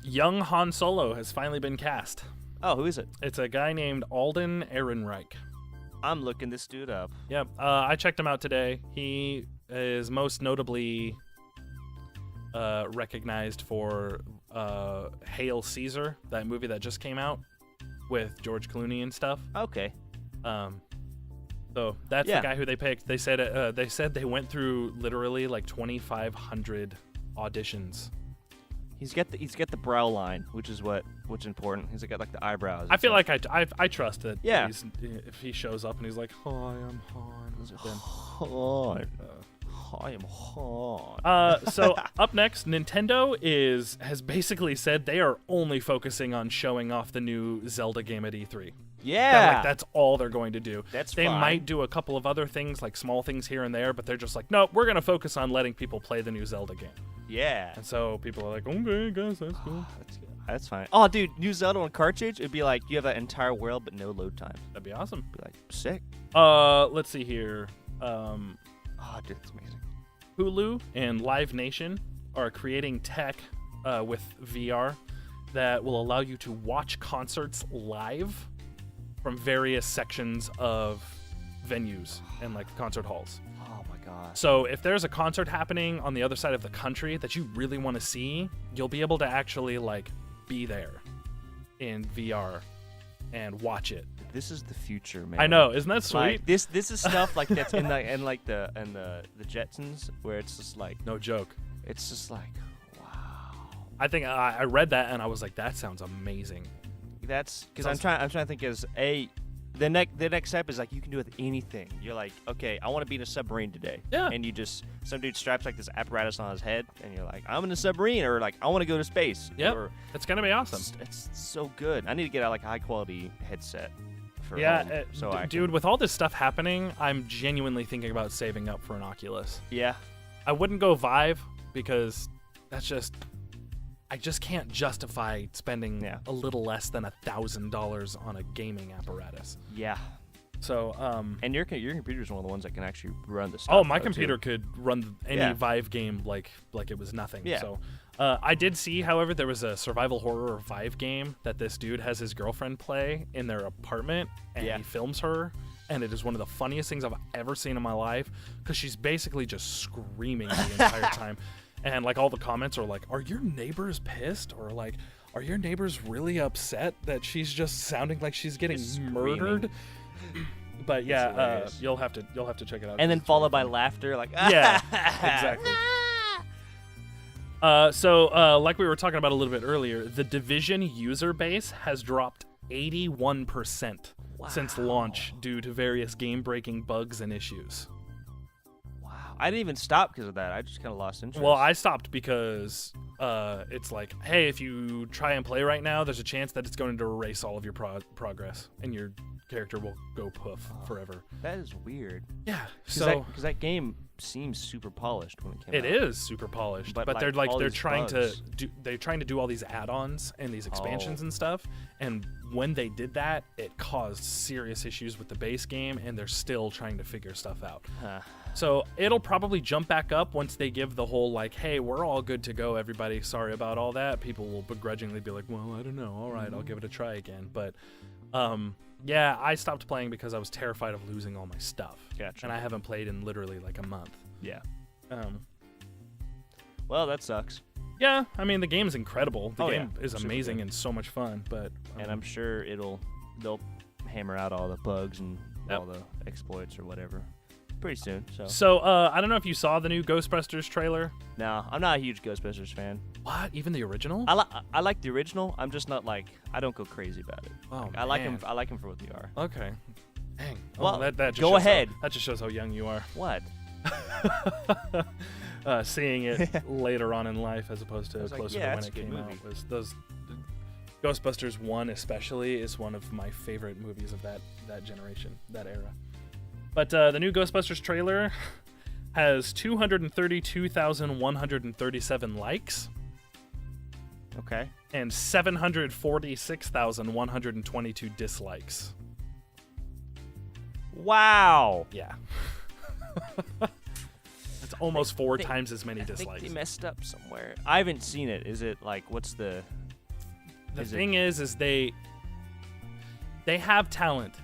Speaker 1: Young Han Solo has finally been cast.
Speaker 4: Oh, who is it?
Speaker 1: It's a guy named Alden Ehrenreich.
Speaker 4: I'm looking this dude up.
Speaker 1: Yep. I checked him out today. He is most notably recognized for Hail Caesar, that movie that just came out with George Clooney and stuff.
Speaker 4: Okay.
Speaker 1: So that's
Speaker 4: Yeah.
Speaker 1: the guy who they picked. They said they went through literally like 2,500 auditions.
Speaker 4: He's got the brow line, which is important. He's got like the eyebrows.
Speaker 1: I feel like I trust that.
Speaker 4: Yeah.
Speaker 1: If he shows up and he's like, "Hi, I'm Han," then,
Speaker 4: I am hot.
Speaker 1: so up next, Nintendo has basically said they are only focusing on showing off the new Zelda game at E3.
Speaker 4: Yeah.
Speaker 1: That's all they're going to do.
Speaker 4: That's
Speaker 1: they
Speaker 4: fine.
Speaker 1: might do a couple of other things, like small things here and there, but they're just like, no, we're going to focus on letting people play the new Zelda game.
Speaker 4: Yeah.
Speaker 1: And so people are like, okay, I guess that's cool.
Speaker 4: That's fine. Oh, dude, new Zelda on cartridge. It'd be like you have that entire world but no load time.
Speaker 1: That'd be awesome.
Speaker 4: Be like sick.
Speaker 1: Let's see here.
Speaker 4: Oh, dude, that's amazing.
Speaker 1: Hulu and Live Nation are creating tech with VR that will allow you to watch concerts live from various sections of venues and like concert halls.
Speaker 4: Oh my god.
Speaker 1: So if there's a concert happening on the other side of the country that you really want to see, you'll be able to actually like be there in VR and watch it.
Speaker 4: This is the future, man.
Speaker 1: I know, isn't that sweet?
Speaker 4: Like, this is stuff like that's in the Jetsons, where it's just like,
Speaker 1: No joke.
Speaker 4: it's just like, wow.
Speaker 1: I think I read that and I was like, that sounds amazing.
Speaker 4: That's because I'm trying to think as the next step is like you can do with anything. You're like, okay, I want to be in a submarine today.
Speaker 1: Yeah.
Speaker 4: And some dude straps like this apparatus on his head, and you're like, I'm in a submarine, or like I want to go to space.
Speaker 1: Yep.
Speaker 4: Or,
Speaker 1: It's gonna be awesome.
Speaker 4: It's so good. I need to get like a high quality headset for
Speaker 1: Yeah,
Speaker 4: home, so I
Speaker 1: dude. With all this stuff happening, I'm genuinely thinking about saving up for an Oculus.
Speaker 4: Yeah.
Speaker 1: I wouldn't go Vive because I just can't justify spending a little less than $1,000 on a gaming apparatus.
Speaker 4: Yeah.
Speaker 1: So,
Speaker 4: and your computer is one of the ones that can actually run the stuff.
Speaker 1: oh, my
Speaker 4: though,
Speaker 1: computer
Speaker 4: too.
Speaker 1: could run any Vive game like it was nothing.
Speaker 4: Yeah.
Speaker 1: So, I did see, however, there was a survival horror Vive game that this dude has his girlfriend play in their apartment, and he films her. And it is one of the funniest things I've ever seen in my life because she's basically just screaming the entire time. And like all the comments are like, are your neighbors pissed? Or like, are your neighbors really upset that she's just sounding like she's getting murdered? But yeah, you'll have to check it out.
Speaker 4: And then followed by laughter, like
Speaker 1: yeah, exactly. So like we were talking about a little bit earlier, the Division user base has dropped 81% since launch due to various game-breaking bugs and issues.
Speaker 4: Wow. I didn't even stop because of that. I just kind of lost interest.
Speaker 1: Well, I stopped because it's like, hey, if you try and play right now, there's a chance that it's going to erase all of your progress, and your character will go poof forever.
Speaker 4: That is weird.
Speaker 1: Yeah.
Speaker 4: Because that game seems super polished when it came out.
Speaker 1: It is super polished, but they're trying to do all these add-ons and these expansions and stuff. And when they did that, it caused serious issues with the base game, and they're still trying to figure stuff out. So it'll probably jump back up once they give the whole like, hey, we're all good to go, everybody. Sorry about all that. People will begrudgingly be like, well, I don't know. All right, I'll give it a try again. But yeah, I stopped playing because I was terrified of losing all my stuff.
Speaker 4: Gotcha.
Speaker 1: And I haven't played in literally like a month.
Speaker 4: Yeah. Well, that sucks.
Speaker 1: Yeah, I mean the game's incredible. The game is
Speaker 4: Super
Speaker 1: amazing
Speaker 4: good.
Speaker 1: and so much fun. But
Speaker 4: And I'm sure they'll hammer out all the bugs and all the exploits or whatever pretty soon.
Speaker 1: So I don't know if you saw the new Ghostbusters trailer.
Speaker 4: No, I'm not a huge Ghostbusters fan.
Speaker 1: What? Even the original?
Speaker 4: I like the original. I'm just not like I don't go crazy about it.
Speaker 1: Oh,
Speaker 4: I like them. I like them for what they are.
Speaker 1: Okay. Dang.
Speaker 4: Well,
Speaker 1: that just
Speaker 4: go
Speaker 1: shows
Speaker 4: ahead.
Speaker 1: That just shows how young you are.
Speaker 4: What?
Speaker 1: Seeing it later on in life as opposed to closer to when it came out. Was those Ghostbusters 1 especially is one of my favorite movies of that generation, that era. But the new Ghostbusters trailer has 232,137 likes.
Speaker 4: Okay.
Speaker 1: And 746,122 dislikes.
Speaker 4: Wow.
Speaker 1: Yeah. That's almost four times as many
Speaker 4: I
Speaker 1: dislikes.
Speaker 4: think they messed up somewhere. I haven't seen it. Is it like what's the?
Speaker 1: The thing is they have talent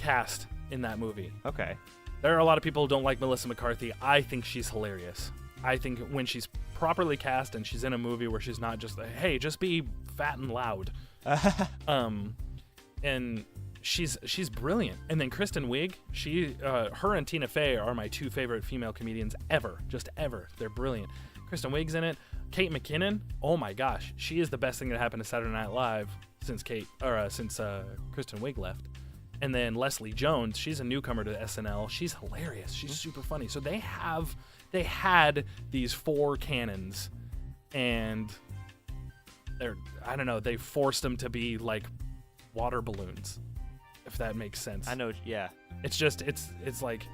Speaker 1: cast in that movie.
Speaker 4: Okay.
Speaker 1: There are a lot of people who don't like Melissa McCarthy. I think she's hilarious. I think when she's properly cast and she's in a movie where she's not just like, hey, just be fat and loud. And she's brilliant. And then Kristen Wiig, her and Tina Fey are my two favorite female comedians ever. Just ever. They're brilliant. Kristen Wiig's in it. Kate McKinnon, oh my gosh, she is the best thing that happened to Saturday Night Live since Kristen Wiig left. And then Leslie Jones, she's a newcomer to SNL. She's hilarious. She's super funny. So they had these four cannons, and they forced them to be like water balloons, if that makes sense.
Speaker 4: I know. Yeah.
Speaker 1: It's just it's like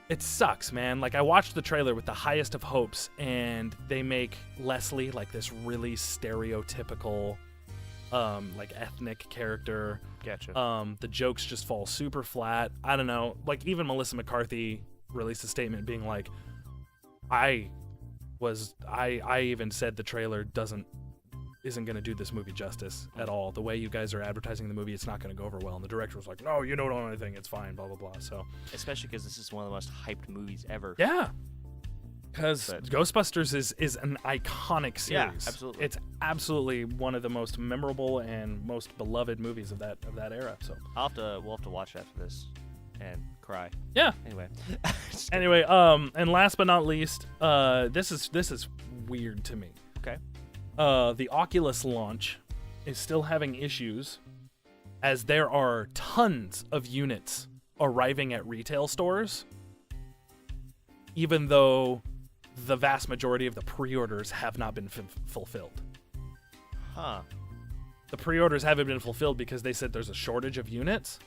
Speaker 1: it sucks, man. Like I watched the trailer with the highest of hopes, and they make Leslie like this really stereotypical like ethnic character.
Speaker 4: Gotcha.
Speaker 1: The jokes just fall super flat. I don't know. Like even Melissa McCarthy released a statement being like, I even said the trailer isn't going to do this movie justice at all. The way you guys are advertising the movie, it's not going to go over well. And the director was like, no, you don't know anything. It's fine, blah, blah, blah. So,
Speaker 4: especially because this is one of the most hyped movies ever.
Speaker 1: Yeah. Because Ghostbusters is an iconic series.
Speaker 4: Yeah, absolutely.
Speaker 1: It's absolutely one of the most memorable and most beloved movies of that era. So
Speaker 4: we'll have to watch after this and cry.
Speaker 1: Yeah.
Speaker 4: Anyway.
Speaker 1: And last but not least, this is weird to me.
Speaker 4: Okay.
Speaker 1: The Oculus launch is still having issues as there are tons of units arriving at retail stores, even though the vast majority of the pre-orders have not been fulfilled.
Speaker 4: Huh.
Speaker 1: The pre-orders haven't been fulfilled because they said there's a shortage of units.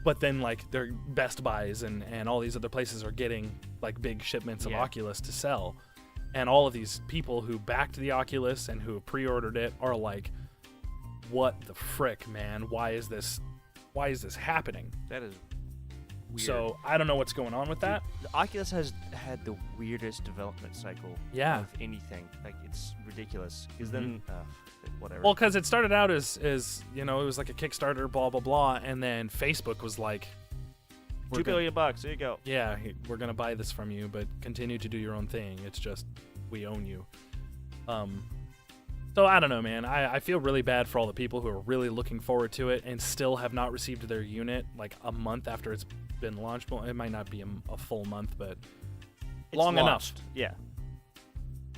Speaker 1: But then, like, their Best Buys and all these other places are getting, like, big shipments of Oculus to sell. And all of these people who backed the Oculus and who pre-ordered it are like, what the frick, man? Why is this happening?
Speaker 4: That is weird.
Speaker 1: So, I don't know what's going on with that.
Speaker 4: The Oculus has had the weirdest development cycle of anything. Like, it's ridiculous. Because then, whatever.
Speaker 1: Well, because it started out as it was like a Kickstarter, blah, blah, blah, and then Facebook was like,
Speaker 4: $2 billion bucks, there you go.
Speaker 1: Yeah, we're going to buy this from you, but continue to do your own thing. It's just, we own you. So, I don't know, man. I feel really bad for all the people who are really looking forward to it and still have not received their unit, like, a month after it's been launched. Well, it might not be a full month, but
Speaker 4: It's
Speaker 1: long
Speaker 4: launched.
Speaker 1: enough.
Speaker 4: Yeah.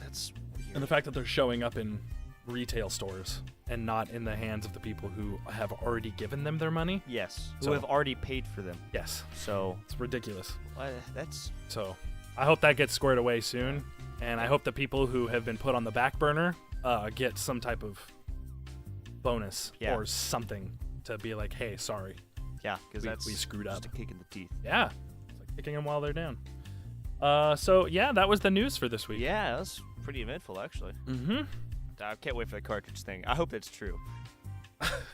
Speaker 4: That's weird.
Speaker 1: And the fact that they're showing up in retail stores and not in the hands of the people who have already given them their money.
Speaker 4: Yes.
Speaker 1: So-
Speaker 4: Who have already paid for them.
Speaker 1: Yes.
Speaker 4: So,
Speaker 1: It's ridiculous.
Speaker 4: that's...
Speaker 1: So I hope that gets squared away soon. And I hope the people who have been put on the back burner get some type of bonus or something to be like, hey, sorry.
Speaker 4: Yeah, because
Speaker 1: we screwed up.
Speaker 4: just a kick in the teeth.
Speaker 1: Yeah. It's like kicking them while they're down. So, yeah, that was the news for this week.
Speaker 4: Yeah, that's pretty eventful, actually.
Speaker 1: Mm-hmm.
Speaker 4: I can't wait for the cartridge thing. I hope that's true.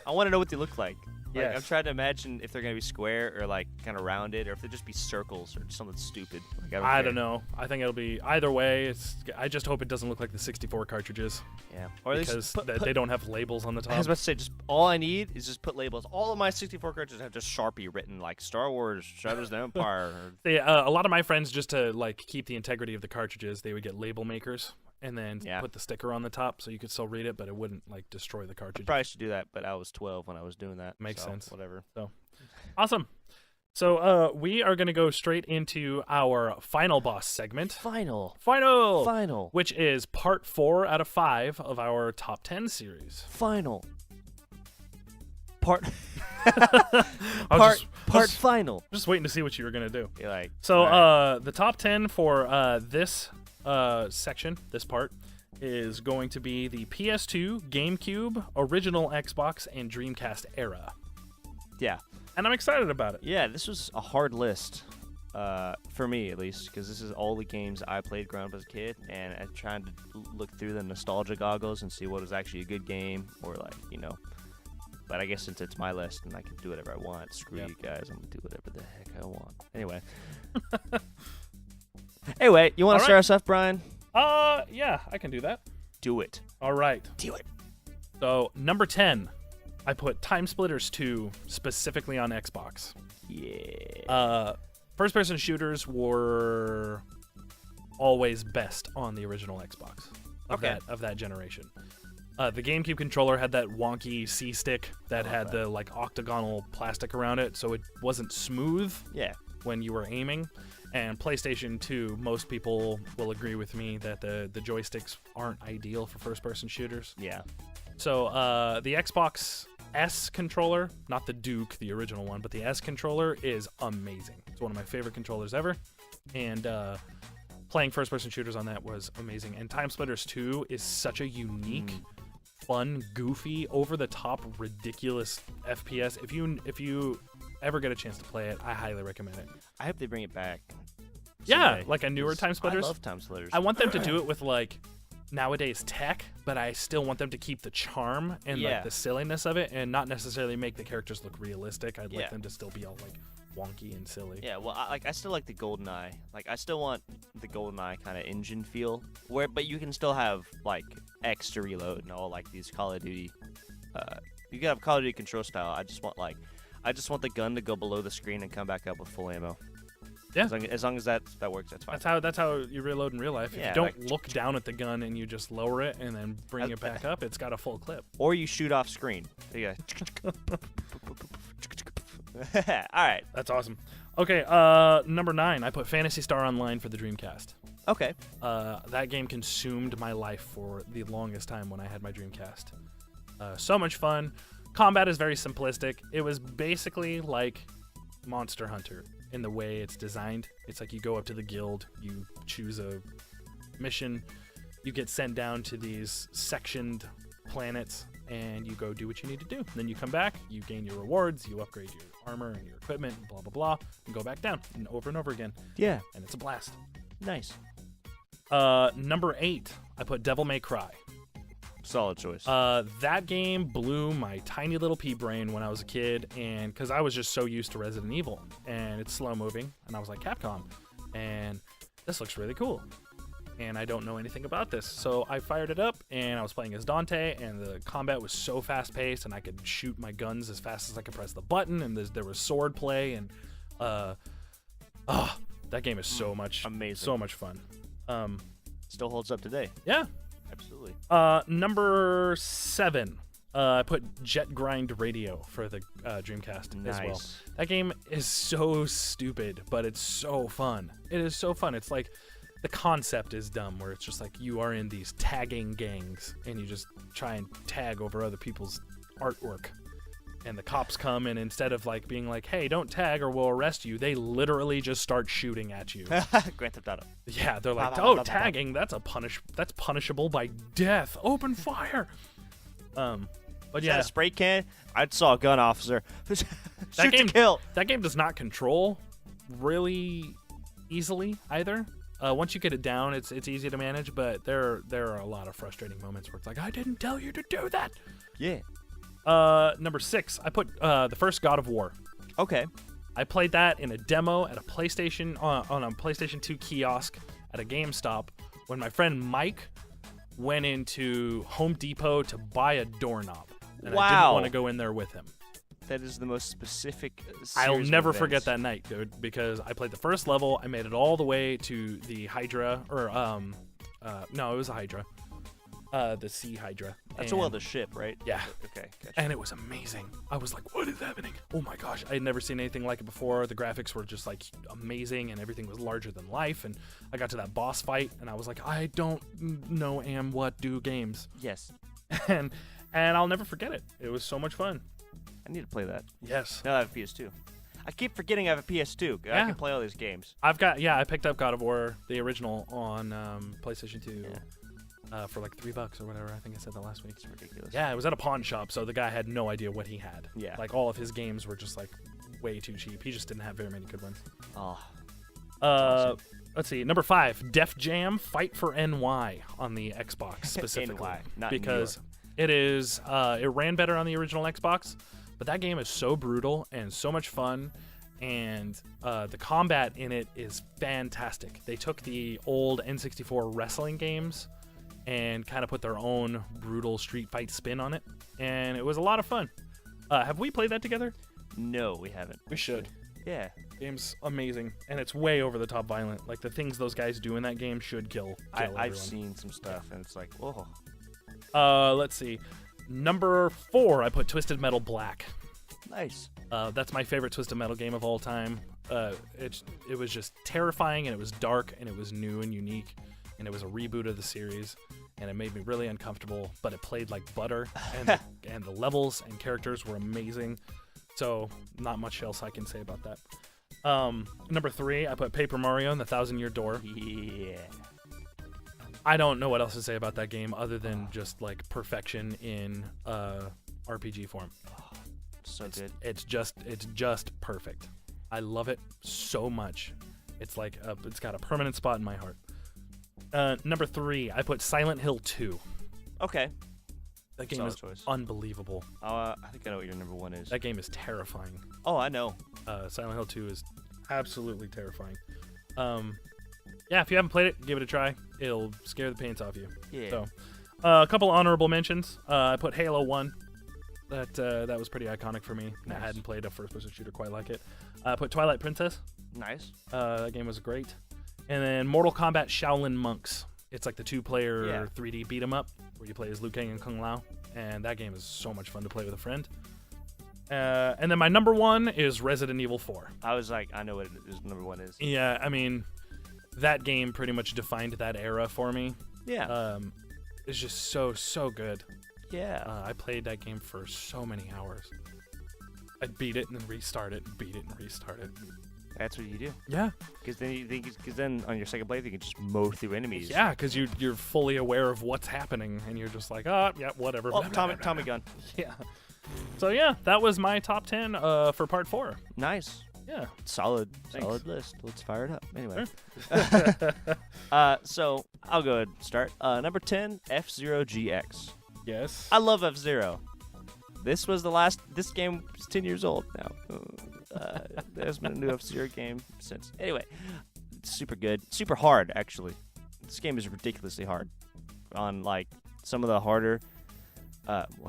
Speaker 4: I want to know what they look like. Like,
Speaker 1: Yes.
Speaker 4: I'm trying to imagine if they're going to be square or, like, kind of rounded, or if they just be circles or something stupid. Like,
Speaker 1: I don't know. I think it'll be either way. I just hope it doesn't look like the 64 cartridges
Speaker 4: Yeah. Or at least
Speaker 1: because they don't have labels on the top.
Speaker 4: I was about to say, just all I need is just put labels. All of my 64 cartridges have just Sharpie written, like Star Wars, Shadows of the Empire.
Speaker 1: A lot of my friends, just to like keep the integrity of the cartridges, they would get label makers and then put the sticker on the top so you could still read it, but it wouldn't like destroy the cartridge.
Speaker 4: Probably should do that, but I was 12 when I was doing that.
Speaker 1: Makes
Speaker 4: so
Speaker 1: sense.
Speaker 4: Whatever.
Speaker 1: So awesome. So we are going to go straight into our final boss segment.
Speaker 4: Final.
Speaker 1: Which is part 4 out of 5 of our top 10 series.
Speaker 4: Final. Part.
Speaker 1: Part
Speaker 4: final.
Speaker 1: Just waiting to see what you were going to do.
Speaker 4: You're like.
Speaker 1: So
Speaker 4: all
Speaker 1: the top 10 for this section, this part, is going to be the PS2, GameCube, original Xbox, and Dreamcast era.
Speaker 4: Yeah.
Speaker 1: And I'm excited about it.
Speaker 4: Yeah, this was a hard list, for me at least, because this is all the games I played growing up as a kid, and I'm trying to look through the nostalgia goggles and see what was actually a good game, or like, But I guess since it's my list and I can do whatever I want, screw you guys, I'm gonna do whatever the heck I want. Anyway, you want to start us off, Brian?
Speaker 1: Yeah, I can do that.
Speaker 4: Do it.
Speaker 1: All right.
Speaker 4: Do it.
Speaker 1: So, number 10, I put Time Splitters 2 specifically on Xbox.
Speaker 4: Yeah.
Speaker 1: First-person shooters were always best on the original Xbox of that generation. The GameCube controller had that wonky C-stick that had the like octagonal plastic around it, so it wasn't smooth when you were aiming. And PlayStation 2, most people will agree with me that the joysticks aren't ideal for first-person shooters.
Speaker 4: Yeah.
Speaker 1: So the Xbox S controller, not the Duke, the original one, but the S controller is amazing. It's one of my favorite controllers ever. And playing first-person shooters on that was amazing. And Time Splitters 2 is such a unique, fun, goofy, over-the-top, ridiculous FPS. If you ever get a chance to play it, I highly recommend it.
Speaker 4: I hope they bring it back.
Speaker 1: Yeah,
Speaker 4: someday,
Speaker 1: like a newer Time Splitters.
Speaker 4: I love Time Splitters.
Speaker 1: I want them to do it with like nowadays tech, but I still want them to keep the charm and like the silliness of it, and not necessarily make the characters look realistic. I'd like them to still be all like wonky and silly.
Speaker 4: Yeah, well, I still like the GoldenEye. Like, I still want the GoldenEye kind of engine feel, but you can still have like X to reload and all like these Call of Duty. You can have Call of Duty control style. I just want the gun to go below the screen and come back up with full ammo.
Speaker 1: Yeah.
Speaker 4: As long as that works, that's fine.
Speaker 1: That's how you reload in real life. If you don't look down at the gun and you just lower it and then bring it back up, it's got a full clip.
Speaker 4: Or you shoot off screen. Yeah. All right.
Speaker 1: That's awesome. Okay, number 9, I put Phantasy Star Online for the Dreamcast.
Speaker 4: Okay.
Speaker 1: That game consumed my life for the longest time when I had my Dreamcast. So much fun. Combat is very simplistic. It was basically like Monster Hunter in the way it's designed. It's like you go up to the guild, you choose a mission, you get sent down to these sectioned planets, and you go do what you need to do. Then you come back, you gain your rewards, you upgrade your armor and your equipment, blah, blah, blah, and go back down and over again.
Speaker 4: Yeah.
Speaker 1: And it's a blast.
Speaker 4: Nice.
Speaker 1: Number 8, I put Devil May Cry.
Speaker 4: Solid choice.
Speaker 1: That game blew my tiny little pea brain when I was a kid, and because I was just so used to Resident Evil, and it's slow moving, and I was like, Capcom, and this looks really cool. And I don't know anything about this. So I fired it up, and I was playing as Dante, and the combat was so fast-paced, and I could shoot my guns as fast as I could press the button, and there was sword play, and that game is so much
Speaker 4: amazing.
Speaker 1: So much fun.
Speaker 4: Still holds up today.
Speaker 1: Yeah.
Speaker 4: Absolutely.
Speaker 1: Number 7, I put Jet Grind Radio for the Dreamcast as well. That game is so stupid, but it's so fun. It is so fun. It's like, the concept is dumb, where it's just like you are in these tagging gangs and you just try and tag over other people's artwork. And the cops come, and instead of like being like, hey, don't tag or we'll arrest you, they literally just start shooting at you.
Speaker 4: Grand Theft Auto.
Speaker 1: Yeah, they're like, tagging, that's punishable by death. Open fire. But
Speaker 4: Is
Speaker 1: yeah,
Speaker 4: that a spray can? I saw a gun officer. Shoot
Speaker 1: game,
Speaker 4: to kill.
Speaker 1: That game does not control really easily either. Once you get it down, it's easy to manage, but there are a lot of frustrating moments where it's like, I didn't tell you to do that.
Speaker 4: Yeah.
Speaker 1: Number 6, I put the first God of War.
Speaker 4: Okay.
Speaker 1: I played that in a demo at a PlayStation on a PlayStation 2 kiosk at a GameStop when my friend Mike went into Home Depot to buy a doorknob, and I didn't want to go in there with him.
Speaker 4: That is the most specific.
Speaker 1: I'll never forget that night, dude, because I played the first level. I made it all the way to the Hydra, or no, it was a Hydra, the Sea Hydra.
Speaker 4: That's the ship, right?
Speaker 1: Yeah.
Speaker 4: Okay. Gotcha.
Speaker 1: And it was amazing. I was like, what is happening? Oh my gosh, I had never seen anything like it before. The graphics were just like amazing, and everything was larger than life. And I got to that boss fight, and I was like, I don't know what do games.
Speaker 4: Yes.
Speaker 1: And I'll never forget it. It was so much fun.
Speaker 4: I need to play that.
Speaker 1: Yes.
Speaker 4: Now I have a PS2. I keep forgetting I have a PS2. I can play all these games.
Speaker 1: I picked up God of War, the original, on PlayStation 2 for like $3 or whatever. I think I said that last week.
Speaker 4: It's ridiculous.
Speaker 1: Yeah, it was at a pawn shop, so the guy had no idea what he had.
Speaker 4: Yeah.
Speaker 1: Like, all of his games were just like way too cheap. He just didn't have very many good ones.
Speaker 4: Oh.
Speaker 1: Awesome. Let's see. Number 5, Def Jam Fight for NY on the Xbox specifically.
Speaker 4: NY, not
Speaker 1: because it is it ran better on the original Xbox, but that game is so brutal and so much fun, and the combat in it is fantastic. They took the old N64 wrestling games and kind of put their own brutal street fight spin on it, and it was a lot of fun. Have we played that together?
Speaker 4: No, we haven't.
Speaker 1: We should.
Speaker 4: Yeah.
Speaker 1: Game's amazing, and it's way over the top violent. Like, the things those guys do in that game should kill
Speaker 4: I've
Speaker 1: everyone.
Speaker 4: seen some stuff, and it's like, whoa.
Speaker 1: Let's see. Number 4, I put Twisted Metal Black.
Speaker 4: Nice.
Speaker 1: That's my favorite Twisted Metal game of all time. It was just terrifying, and it was dark, and it was new and unique, and it was a reboot of the series, and it made me really uncomfortable, but it played like butter, and the levels and characters were amazing. So not much else I can say about that. Number 3, I put Paper Mario and the 1,000-Year Door.
Speaker 4: Yeah.
Speaker 1: I don't know what else to say about that game other than just like perfection in RPG form.
Speaker 4: So good.
Speaker 1: It's just perfect. I love it so much. It's like it's got a permanent spot in my heart. Number 3, I put Silent Hill 2.
Speaker 4: Okay.
Speaker 1: That game
Speaker 4: Solid
Speaker 1: is
Speaker 4: choice.
Speaker 1: unbelievable.
Speaker 4: I think I know what your number 1 is.
Speaker 1: That game is terrifying.
Speaker 4: Oh, I know.
Speaker 1: Silent Hill 2 is absolutely terrifying. Yeah, if you haven't played it, give it a try. It'll scare the pants off you.
Speaker 4: Yeah.
Speaker 1: So, a couple honorable mentions. I put Halo 1. That was pretty iconic for me.
Speaker 4: Nice.
Speaker 1: I hadn't played a first-person shooter quite like it. I put Twilight Princess.
Speaker 4: Nice.
Speaker 1: That game was great. And then Mortal Kombat Shaolin Monks. It's like the 2-player 3D beat-em-up where you play as Liu Kang and Kung Lao. And that game is so much fun to play with a friend. And then my number 1 is Resident Evil 4.
Speaker 4: I was like, I know what number 1 is.
Speaker 1: Yeah, I mean, that game pretty much defined that era for me.
Speaker 4: Yeah.
Speaker 1: It's just so good.
Speaker 4: Yeah.
Speaker 1: I played that game for so many hours. I'd beat it and then restart it, beat it and restart it.
Speaker 4: That's what you do.
Speaker 1: Yeah.
Speaker 4: Because then on your second playthrough, you can just mow through enemies.
Speaker 1: Yeah, because you're fully aware of what's happening, and you're just like, yeah, whatever.
Speaker 4: Oh, Tommy gun.
Speaker 1: Yeah. So yeah, that was my top 10 for part 4.
Speaker 4: Nice.
Speaker 1: Yeah.
Speaker 4: Solid
Speaker 1: Thanks.
Speaker 4: list. Let's fire it up. Anyway.
Speaker 1: Sure.
Speaker 4: So I'll go ahead and start. Number 10, F-Zero GX.
Speaker 1: Yes.
Speaker 4: I love F-Zero. This game is 10 years old now. There's been a new F-Zero game since. Anyway, it's super good. Super hard, actually. This game is ridiculously hard. On, like, some of the harder...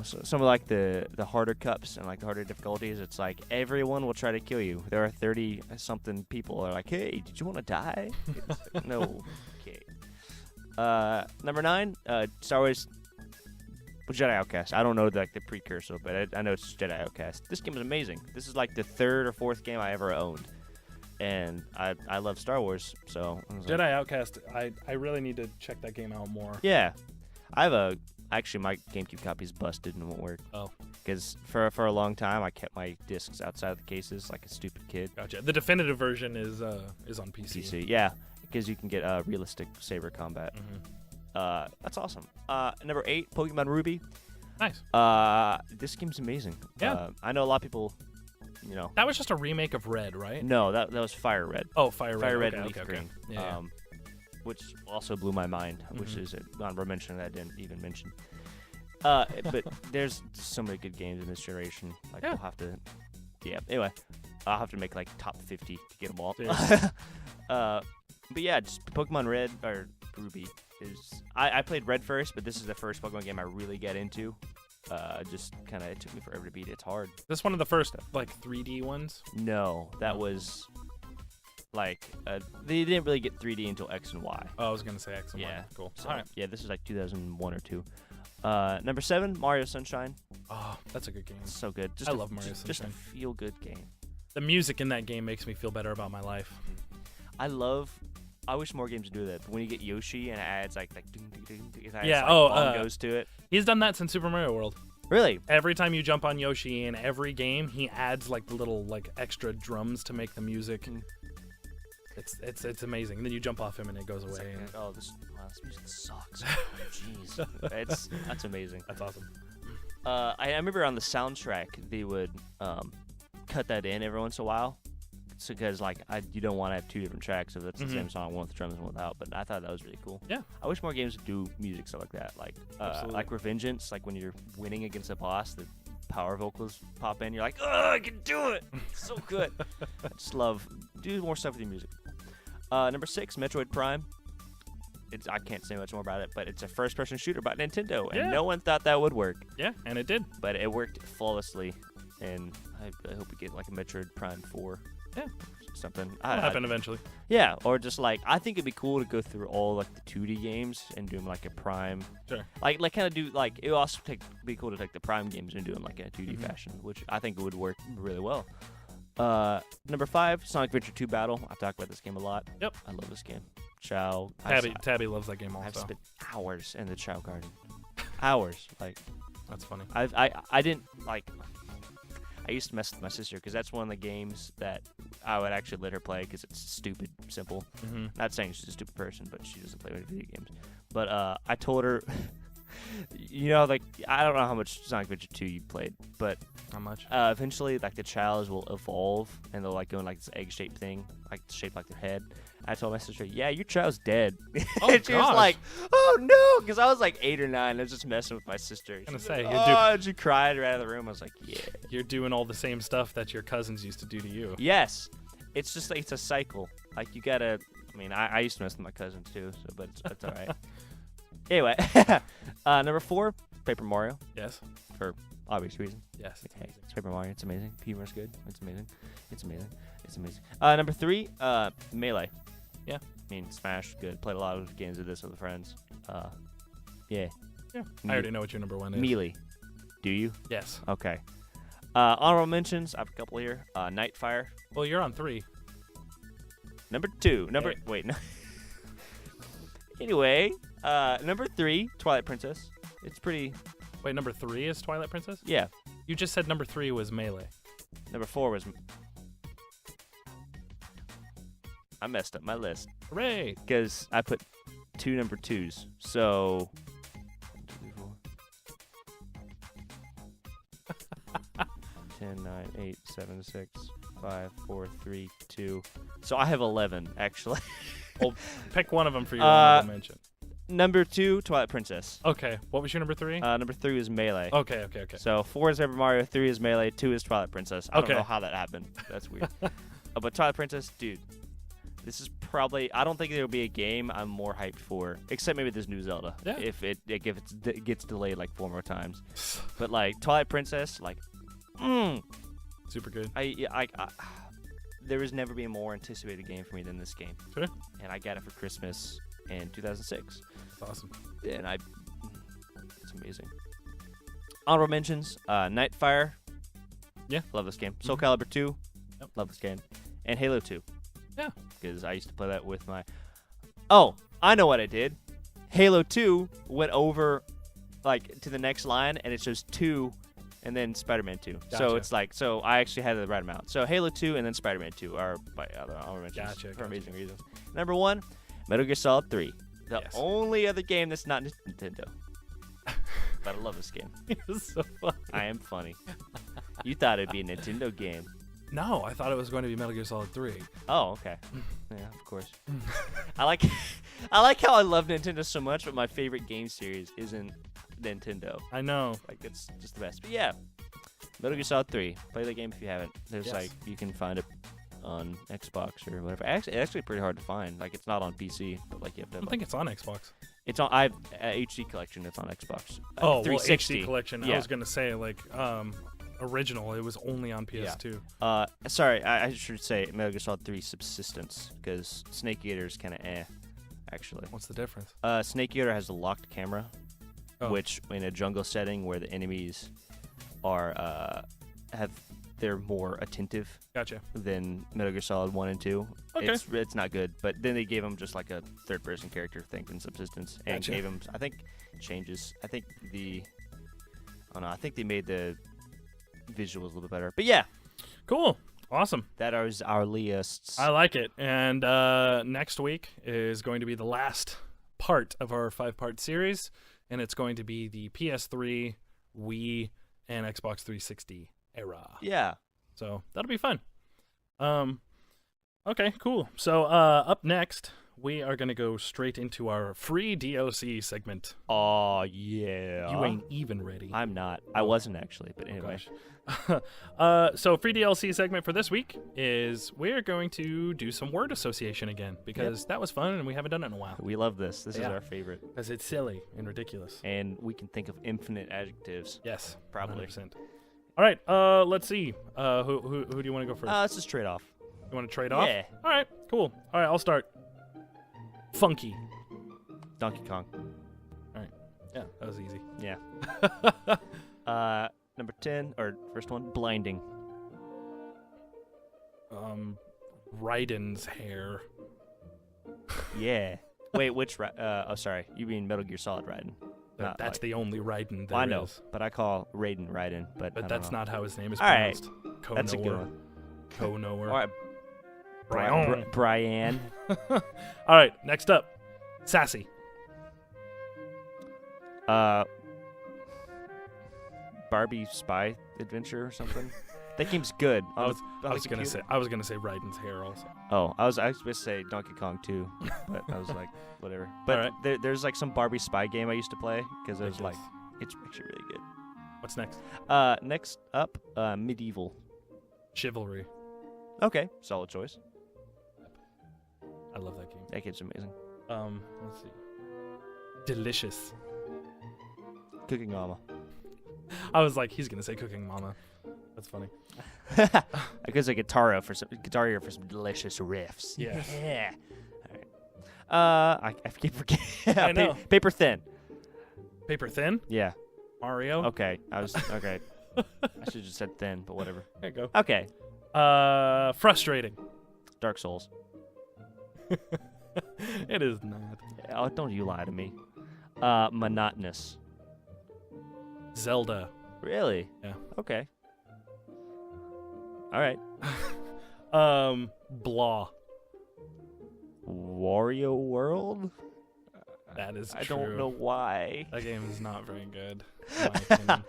Speaker 4: some of like the harder cups and like the harder difficulties, it's like everyone will try to kill you. There are 30 something people are like, hey, did you want to die? No. Okay. Number 9, Star Wars Jedi Outcast. I don't know the precursor, but I know it's Jedi Outcast. This game is amazing. This is like the 3rd or 4th game I ever owned, and I love Star Wars. So
Speaker 1: Jedi Outcast. I really need to check that game out more.
Speaker 4: Yeah, Actually, my GameCube copy's busted and won't work. Oh. Because for a long time, I kept my discs outside of the cases like a stupid kid.
Speaker 1: Gotcha. The definitive version is on PC.
Speaker 4: Yeah, because you can get realistic saber combat. Mm-hmm. That's awesome. Number 8, Pokemon Ruby.
Speaker 1: Nice.
Speaker 4: This game's amazing.
Speaker 1: Yeah.
Speaker 4: I know a lot of people,
Speaker 1: That was just a remake of Red, right?
Speaker 4: No, that was Fire Red.
Speaker 1: Oh, Fire Red.
Speaker 4: Fire Red
Speaker 1: okay,
Speaker 4: and Leaf Green.
Speaker 1: Yeah.
Speaker 4: Which also blew my mind, which is an honorable mention that I didn't even mention. But there's so many good games in this generation. Like, we'll have to... Yeah, anyway. I'll have to make, like, top 50 to get them all. But yeah, just Pokemon Red, or Ruby, is... I played Red first, but this is the first Pokemon game I really get into. Just kind of... It took me forever to beat it. It's hard.
Speaker 1: This one of the first, like, 3D ones?
Speaker 4: No, that was... Like, they didn't really get 3D until X and Y.
Speaker 1: Oh, I was going to say X and Y.
Speaker 4: Yeah.
Speaker 1: Cool.
Speaker 4: So,
Speaker 1: all right.
Speaker 4: Yeah, this is like 2001 or 2. Number 7, Mario Sunshine.
Speaker 1: Oh, that's a good game.
Speaker 4: So good.
Speaker 1: I love Mario Sunshine.
Speaker 4: Just a feel-good game.
Speaker 1: The music in that game makes me feel better about my life.
Speaker 4: I wish more games would do that. But when you get Yoshi and it adds like ding, ding, ding, it adds,
Speaker 1: yeah,
Speaker 4: bongos to it.
Speaker 1: He's done that since Super Mario World.
Speaker 4: Really?
Speaker 1: Every time you jump on Yoshi in every game, he adds like the little like extra drums to make the music. It's amazing. And then you jump off him and it goes away.
Speaker 4: Like, this music sucks. Jeez, that's amazing.
Speaker 1: That's awesome.
Speaker 4: I remember on the soundtrack they would cut that in every once in a while, so because like you don't want to have 2 different tracks if it's the same song, one with the drums and one without. But I thought that was really cool. Yeah, I wish more games would do music stuff like that, like Revengeance, like when you're winning against a boss, the power vocals pop in. You're like, oh, I can do it. It's so good. I just love do more stuff with your music. Number 6, Metroid Prime. I can't say much more about it, but it's a first-person shooter by Nintendo, and no one thought that would work. Yeah, and it did. But it worked flawlessly, and I hope we get like a Metroid Prime 4. Yeah, something.
Speaker 1: It'll happen eventually.
Speaker 4: Yeah, or just like I think it'd be cool to go through all like the 2D games and do them like a Prime. Sure. Like kind of do like it would also be cool to take the Prime games and do them like in a 2D fashion, which I think would work really well. Number 5, Sonic Adventure 2 Battle. I've talked about this game a lot. Yep. I love this game. Chow.
Speaker 1: Tabby loves that game also.
Speaker 4: I've spent hours in the Chow Garden. Hours. Like,
Speaker 1: that's funny.
Speaker 4: I didn't like. I used to mess with my sister because that's one of the games that I would actually let her play because it's stupid, simple. Not saying she's a stupid person, but she doesn't play video games. But I told her, like I don't know how much Sonic Adventure 2 you played, but
Speaker 1: how much?
Speaker 4: Eventually, like the Chows will evolve and they'll like go in like this egg-shaped thing, like shaped like their head. I told my sister, "Yeah, your Chow's dead."
Speaker 1: Oh,
Speaker 4: and she was like, "Oh no," because I was like 8 or 9. I was just messing with my sister.
Speaker 1: I was gonna say,
Speaker 4: she cried right out of the room. I was like, "Yeah."
Speaker 1: You're doing all the same stuff that your cousins used to do to you.
Speaker 4: Yes, it's just like it's a cycle. Like you gotta. I mean, I used to mess with my cousins too, so but it's all right. Anyway, number 4, Paper Mario.
Speaker 1: Yes.
Speaker 4: For obvious reasons.
Speaker 1: Yes.
Speaker 4: It's Paper Mario. It's amazing. Humor's good. It's amazing. It's amazing. It's amazing. Number 3, Melee. Yeah. I mean, Smash, good. Played a lot of games of this with friends. Yeah.
Speaker 1: Yeah. I already know what your number 1 is.
Speaker 4: Melee. Do you?
Speaker 1: Yes.
Speaker 4: Okay. Honorable mentions. I have a couple here. Nightfire.
Speaker 1: Well, you're on 3.
Speaker 4: Number 2. Wait. No. Anyway, number 3, Twilight Princess. It's pretty
Speaker 1: Wait, number 3 is Twilight Princess?
Speaker 4: Yeah.
Speaker 1: You just said number 3 was Melee.
Speaker 4: Number 4 was. I messed up my list
Speaker 1: Hooray!
Speaker 4: because I put 2 number 2s. So. 10, 9, 8, 7, 6, 5, 4, 3, 2. So I have 11 actually.
Speaker 1: Well, pick one of them for your honorable mention.
Speaker 4: Number 2, Twilight Princess.
Speaker 1: Okay. What was your number 3?
Speaker 4: Number 3 is Melee.
Speaker 1: Okay.
Speaker 4: So 4 is Paper Mario, 3 is Melee, 2 is Twilight Princess. I don't
Speaker 1: Okay.
Speaker 4: know how that happened. That's weird. But Twilight Princess, dude, this is probably. I don't think there will be a game I'm more hyped for, except maybe this new Zelda.
Speaker 1: Yeah.
Speaker 4: If it gets delayed like 4 more times. But like Twilight Princess, like,
Speaker 1: Super good.
Speaker 4: I there has never been a more anticipated game for me than this game.
Speaker 1: Sure.
Speaker 4: And I got it for Christmas in 2006.
Speaker 1: That's awesome.
Speaker 4: And it's amazing. Honorable mentions: Nightfire.
Speaker 1: Yeah.
Speaker 4: Love this game.
Speaker 1: Mhm.
Speaker 4: Soul Calibur 2.
Speaker 1: Yep.
Speaker 4: Love this game. And Halo 2.
Speaker 1: Yeah.
Speaker 4: Because I used to play that with my. Oh, I know what I did. Halo 2 went over, like, to the next line, and it shows 2, and then Spider-Man 2. So
Speaker 1: Gotcha.
Speaker 4: it's like, so I actually had the right amount. So Halo 2 and then Spider-Man 2 are my other honorable mentions
Speaker 1: Gotcha,
Speaker 4: for
Speaker 1: gotcha.
Speaker 4: amazing reasons. Number 1, Metal Gear Solid 3. The
Speaker 1: Yes.
Speaker 4: only other game that's not Nintendo. But I love this game.
Speaker 1: It's so funny.
Speaker 4: I am funny. You thought it'd be a Nintendo game.
Speaker 1: No, I thought it was going to be Metal Gear Solid 3.
Speaker 4: Oh, okay. Yeah, of course. I like how I love Nintendo so much, but my favorite game series isn't Nintendo.
Speaker 1: I know.
Speaker 4: Like, it's just the best. But yeah, Metal Gear Solid 3. Play the game if you haven't. There's
Speaker 1: Yes.
Speaker 4: like, you can find it on Xbox or whatever. Actually, it's actually pretty hard to find. Like, it's not on PC, but like you have to.
Speaker 1: I don't think it's on Xbox.
Speaker 4: It's on. I have HD collection. It's on Xbox.
Speaker 1: Oh, well,
Speaker 4: 360
Speaker 1: HD collection.
Speaker 4: Yeah.
Speaker 1: I was gonna say like original. It was only on PS2.
Speaker 4: Sorry, I should say Metal Gear Solid 3 Subsistence, because Snake Eater is kind of actually.
Speaker 1: What's the difference?
Speaker 4: Snake Eater has a locked camera,
Speaker 1: Oh.
Speaker 4: which in a jungle setting where the enemies are they're more attentive
Speaker 1: Gotcha.
Speaker 4: than Metal Gear Solid 1 and 2.
Speaker 1: Okay.
Speaker 4: It's not good, but then they gave him just like a third-person character thing in Subsistence, and
Speaker 1: Gotcha.
Speaker 4: gave him, I think, changes. I think I think they made the visuals a little bit better. But yeah,
Speaker 1: Cool. Awesome.
Speaker 4: that is our lists.
Speaker 1: I like it. And next week is going to be the last part of our 5-part series, and it's going to be the PS3, Wii, and Xbox 360 era.
Speaker 4: Yeah.
Speaker 1: So that'll be fun. Okay, cool. So up next, we are going to go straight into our free DLC segment.
Speaker 4: Oh, yeah.
Speaker 1: You ain't even ready.
Speaker 4: I'm not. I wasn't actually, but anyway.
Speaker 1: So free DLC segment for this week is we're going to do some word association again because that was fun and we haven't done it in a while.
Speaker 4: We love this. This is
Speaker 1: Yeah.
Speaker 4: our favorite.
Speaker 1: Because it's silly and ridiculous.
Speaker 4: And we can think of infinite adjectives.
Speaker 1: Yes,
Speaker 4: Probably.
Speaker 1: 100%. All right, let's see. Who do you want to go first?
Speaker 4: Let's just trade off.
Speaker 1: You want to trade off?
Speaker 4: Yeah.
Speaker 1: All right, cool. All right, I'll start. Funky.
Speaker 4: Donkey Kong.
Speaker 1: Yeah, that was easy.
Speaker 4: Yeah. Number 10, or first one, blinding.
Speaker 1: Raiden's hair.
Speaker 4: Yeah. Wait, which oh, sorry. You mean Metal Gear Solid Raiden. Not
Speaker 1: That's
Speaker 4: like-
Speaker 1: the only Raiden there
Speaker 4: Well, I know,
Speaker 1: is.
Speaker 4: but I call Raiden Raiden. But I
Speaker 1: But
Speaker 4: don't
Speaker 1: that's
Speaker 4: know.
Speaker 1: not how his name is
Speaker 4: All right.
Speaker 1: pronounced. Konoer.
Speaker 4: That's a good one.
Speaker 1: Konoer.
Speaker 4: All right.
Speaker 1: Brian.
Speaker 4: Brian.
Speaker 1: All right, next up. Sassy.
Speaker 4: Barbie Spy Adventure or something. That game's good.
Speaker 1: I was
Speaker 4: on the
Speaker 1: gonna
Speaker 4: computer.
Speaker 1: say Raiden's hair also.
Speaker 4: Oh, I was supposed to say Donkey Kong too, but I was like, whatever. But
Speaker 1: Alright.
Speaker 4: there's like some Barbie spy game I used to play because it was like,
Speaker 1: Ridiculous.
Speaker 4: it's actually really good.
Speaker 1: What's next?
Speaker 4: Next up, Medieval.
Speaker 1: Chivalry.
Speaker 4: Okay, solid choice.
Speaker 1: I love that game.
Speaker 4: That game's amazing.
Speaker 1: Let's see. Delicious.
Speaker 4: Cooking Mama.
Speaker 1: I was like, he's gonna say Cooking Mama. That's funny.
Speaker 4: I guess a Guitar Hero for some delicious riffs.
Speaker 1: Yeah.
Speaker 4: Yeah. All right. I keep forgetting.
Speaker 1: I know.
Speaker 4: Paper Thin.
Speaker 1: Paper Thin.
Speaker 4: Yeah.
Speaker 1: Mario.
Speaker 4: Okay. Okay. I should have just said thin, but whatever.
Speaker 1: There you go.
Speaker 4: Okay.
Speaker 1: Frustrating.
Speaker 4: Dark Souls.
Speaker 1: It is not.
Speaker 4: Oh, don't you lie to me. Monotonous.
Speaker 1: Zelda.
Speaker 4: Really?
Speaker 1: Yeah.
Speaker 4: Okay. All right.
Speaker 1: Blah.
Speaker 4: Wario World?
Speaker 1: That is
Speaker 4: I
Speaker 1: true.
Speaker 4: don't know why.
Speaker 1: That game is not very good, in my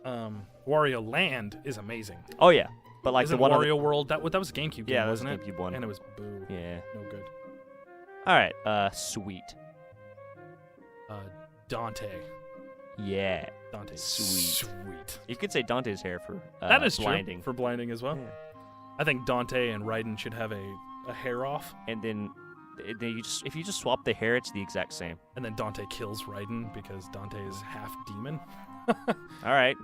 Speaker 1: opinion. Wario Land is amazing.
Speaker 4: Oh yeah, but like
Speaker 1: Isn't
Speaker 4: the one on the-
Speaker 1: Wario World, that was a GameCube game,
Speaker 4: Yeah, that was
Speaker 1: wasn't it?
Speaker 4: GameCube one.
Speaker 1: And it was boo.
Speaker 4: Yeah.
Speaker 1: No good.
Speaker 4: All right. Sweet.
Speaker 1: Dante.
Speaker 4: Yeah.
Speaker 1: Dante.
Speaker 4: Sweet.
Speaker 1: Sweet.
Speaker 4: You could say Dante's hair for
Speaker 1: That is
Speaker 4: blinding.
Speaker 1: true for blinding as well.
Speaker 4: Yeah.
Speaker 1: I think Dante and Raiden should have a hair off,
Speaker 4: And then if you just swap the hair, it's the exact same.
Speaker 1: and then Dante kills Raiden because Dante is half demon.
Speaker 4: All right.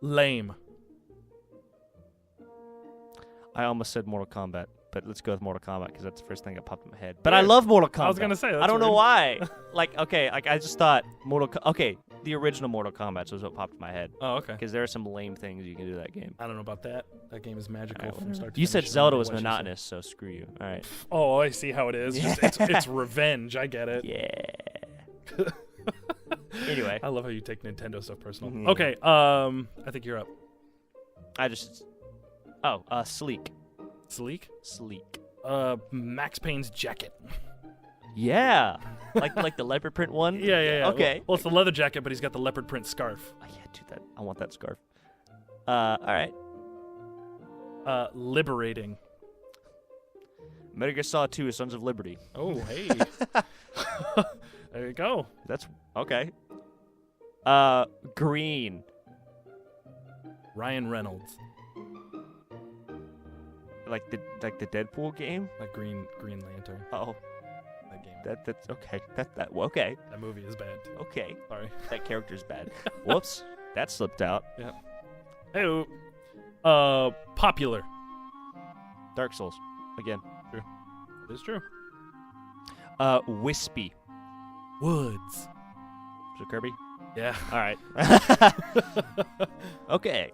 Speaker 1: Lame.
Speaker 4: I almost said Mortal Kombat, but let's go with Mortal Kombat because that's the first thing that popped in my head. But I
Speaker 1: Weird.
Speaker 4: love Mortal Kombat.
Speaker 1: I was gonna say,
Speaker 4: I
Speaker 1: that's
Speaker 4: don't know
Speaker 1: weird.
Speaker 4: why. I just thought Okay, the original Mortal Kombat was what popped in my head
Speaker 1: Oh, okay.
Speaker 4: because there are some lame things you can do to that game.
Speaker 1: I don't know about that. That game is magical
Speaker 4: Alright,
Speaker 1: from
Speaker 4: whatever.
Speaker 1: start to
Speaker 4: You said
Speaker 1: finish, no
Speaker 4: Zelda
Speaker 1: matter
Speaker 4: was
Speaker 1: what you say.
Speaker 4: monotonous, so screw you. All right.
Speaker 1: Oh, I see how it is.
Speaker 4: Yeah.
Speaker 1: Just, it's revenge. I get it.
Speaker 4: Yeah. Anyway,
Speaker 1: I love how you take Nintendo stuff personal.
Speaker 4: Mhm.
Speaker 1: Okay, I think you're up.
Speaker 4: Sleek.
Speaker 1: Sleek?
Speaker 4: Sleek.
Speaker 1: Max Payne's jacket.
Speaker 4: Yeah. like the leopard print one?
Speaker 1: Yeah.
Speaker 4: Okay.
Speaker 1: Well, it's the leather jacket, but he's got the leopard print scarf.
Speaker 4: Oh, yeah, dude, I want that scarf. All right.
Speaker 1: Liberating.
Speaker 4: Metal Gear Solid 2 is Sons of Liberty.
Speaker 1: Oh, hey. There you go.
Speaker 4: That's okay. Green.
Speaker 1: Ryan Reynolds.
Speaker 4: Like the Deadpool game?
Speaker 1: Like Green Lantern.
Speaker 4: Oh,
Speaker 1: That game.
Speaker 4: that's okay. Okay.
Speaker 1: That movie is bad. Too.
Speaker 4: Okay.
Speaker 1: Sorry.
Speaker 4: That character's bad. Whoops. That slipped out.
Speaker 1: Hey. Popular.
Speaker 4: Dark Souls. Again.
Speaker 1: It's true.
Speaker 4: Wispy.
Speaker 1: Woods.
Speaker 4: Is it Kirby?
Speaker 1: Yeah.
Speaker 4: All right. Okay.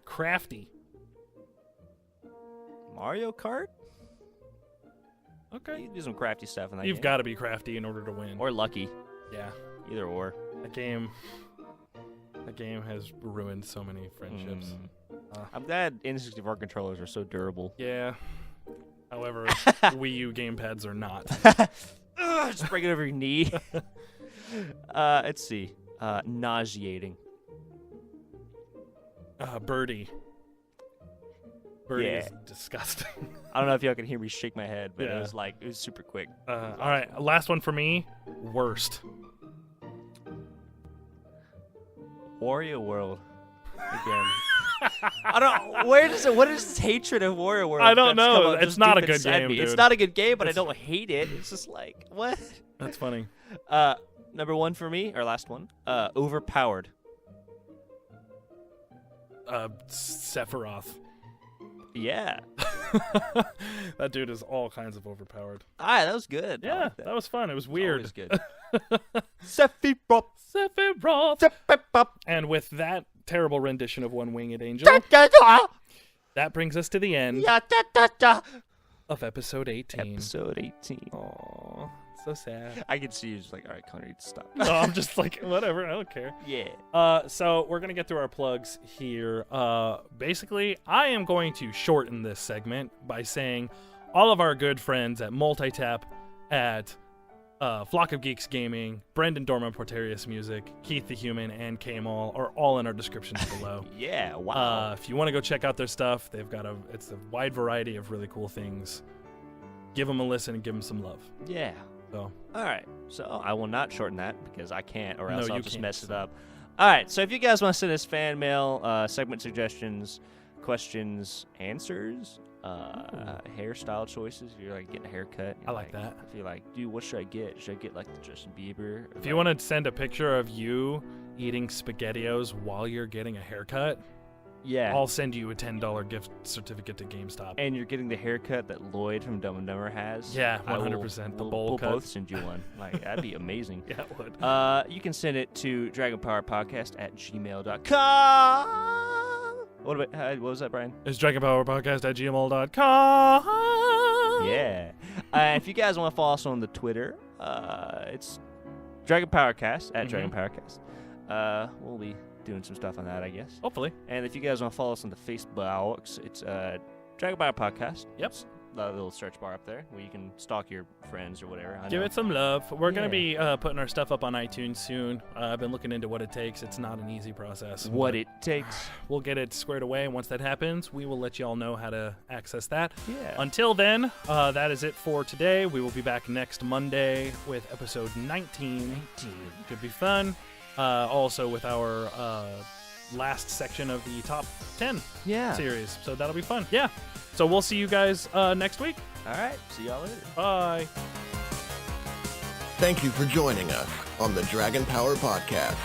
Speaker 1: Crafty.
Speaker 4: Mario Kart?
Speaker 1: Okay.
Speaker 4: You can do some crafty stuff in that
Speaker 1: You've
Speaker 4: game.
Speaker 1: got to be crafty in order to win.
Speaker 4: Or lucky.
Speaker 1: Yeah.
Speaker 4: Either or.
Speaker 1: That game has ruined so many friendships.
Speaker 4: I'm glad N64 controllers are so durable.
Speaker 1: Yeah. However, Wii U gamepads are not.
Speaker 4: Just break it over your knee. Let's see. Nauseating.
Speaker 1: Birdie. Birdie
Speaker 4: Yeah.
Speaker 1: is disgusting.
Speaker 4: I don't know if y'all can hear me shake my head, but
Speaker 1: Yeah.
Speaker 4: it was super quick.
Speaker 1: All right, last one for me. Worst.
Speaker 4: Wario World. Again. What is this hatred of Wario World?
Speaker 1: I don't
Speaker 4: that's come
Speaker 1: know.
Speaker 4: up
Speaker 1: It's
Speaker 4: just
Speaker 1: not
Speaker 4: deep
Speaker 1: a good
Speaker 4: inside
Speaker 1: game,
Speaker 4: me? It's
Speaker 1: dude.
Speaker 4: not a good game, but I
Speaker 1: It's-
Speaker 4: don't hate it. It's just like, what?
Speaker 1: That's funny.
Speaker 4: Number one for me, or last one, overpowered.
Speaker 1: Sephiroth.
Speaker 4: Yeah.
Speaker 1: That dude is all kinds of overpowered.
Speaker 4: That was good. I
Speaker 1: Yeah,
Speaker 4: like
Speaker 1: that was fun. It was
Speaker 4: It's
Speaker 1: weird.
Speaker 4: always good. Sephiroth.
Speaker 1: Sephiroth. And with that terrible rendition of One Winged Angel, that brings us to the end of episode 18.
Speaker 4: Episode 18.
Speaker 1: Aw, so sad.
Speaker 4: I can see you just like, all right, Connor, you need to stop.
Speaker 1: No, I'm just like, whatever, I don't care.
Speaker 4: Yeah.
Speaker 1: So we're going to get through our plugs here. Basically, I am going to shorten this segment by saying all of our good friends at MultiTap, at Flock of Geeks Gaming, Brendan Dorman, Portarius Music, Keith the Human, and Kmall are all in our descriptions below.
Speaker 4: Yeah, wow.
Speaker 1: If you want to go check out their stuff, they've got it's a wide variety of really cool things. Give them a listen and give them some love.
Speaker 4: Yeah.
Speaker 1: So,
Speaker 4: All right. So I will not shorten that because I can't, or else
Speaker 1: No,
Speaker 4: I'll
Speaker 1: you
Speaker 4: just
Speaker 1: can't.
Speaker 4: mess it up. All right. So if you guys want to send us fan mail, segment suggestions, questions, answers, hairstyle choices, if you're like getting a haircut.
Speaker 1: I like that.
Speaker 4: If you're like, dude, what should I get? Should I get like the Justin Bieber?
Speaker 1: if you want to send a picture of you eating SpaghettiOs while you're getting a haircut,
Speaker 4: yeah.
Speaker 1: I'll send you a $10 gift certificate to GameStop.
Speaker 4: And you're getting the haircut that Lloyd from Dumb and Dumber has.
Speaker 1: Yeah,
Speaker 4: I will-
Speaker 1: 100%. The
Speaker 4: we'll-
Speaker 1: bowl
Speaker 4: we'll
Speaker 1: cut.
Speaker 4: both send you one. Like, that'd be amazing.
Speaker 1: Yeah, it would.
Speaker 4: You can send it to dragonpowerpodcast@gmail.com. What was that, Brian?
Speaker 1: It's dragonpowerpodcast@gmail.com.
Speaker 4: Yeah. If you guys want to follow us on the Twitter, it's Dragon Power Cast at
Speaker 1: Mhm.
Speaker 4: Dragon Power Cast. We'll be doing some stuff on that, I guess.
Speaker 1: Hopefully.
Speaker 4: And if you guys want to follow us on the Facebooks, it's Dragon Power Podcast.
Speaker 1: Yep.
Speaker 4: It's a little search bar up there where you can stalk your friends or whatever. I
Speaker 1: Give
Speaker 4: know.
Speaker 1: it some love. We're going to
Speaker 4: Yeah.
Speaker 1: be putting our stuff up on iTunes soon. I've been looking into what it takes. It's not an easy process.
Speaker 4: What
Speaker 1: but
Speaker 4: it takes.
Speaker 1: We'll get it squared away. Once that happens, we will let you all know how to access that.
Speaker 4: Yeah.
Speaker 1: Until then, that is it for today. We will be back next Monday with episode 19. Could be fun. Also with our last section of the top 10
Speaker 4: Yeah.
Speaker 1: series. So that'll be fun. Yeah. So we'll see you guys next week.
Speaker 4: All right. See y'all later.
Speaker 1: Bye.
Speaker 3: Thank you for joining us on the Dragon Power Podcast.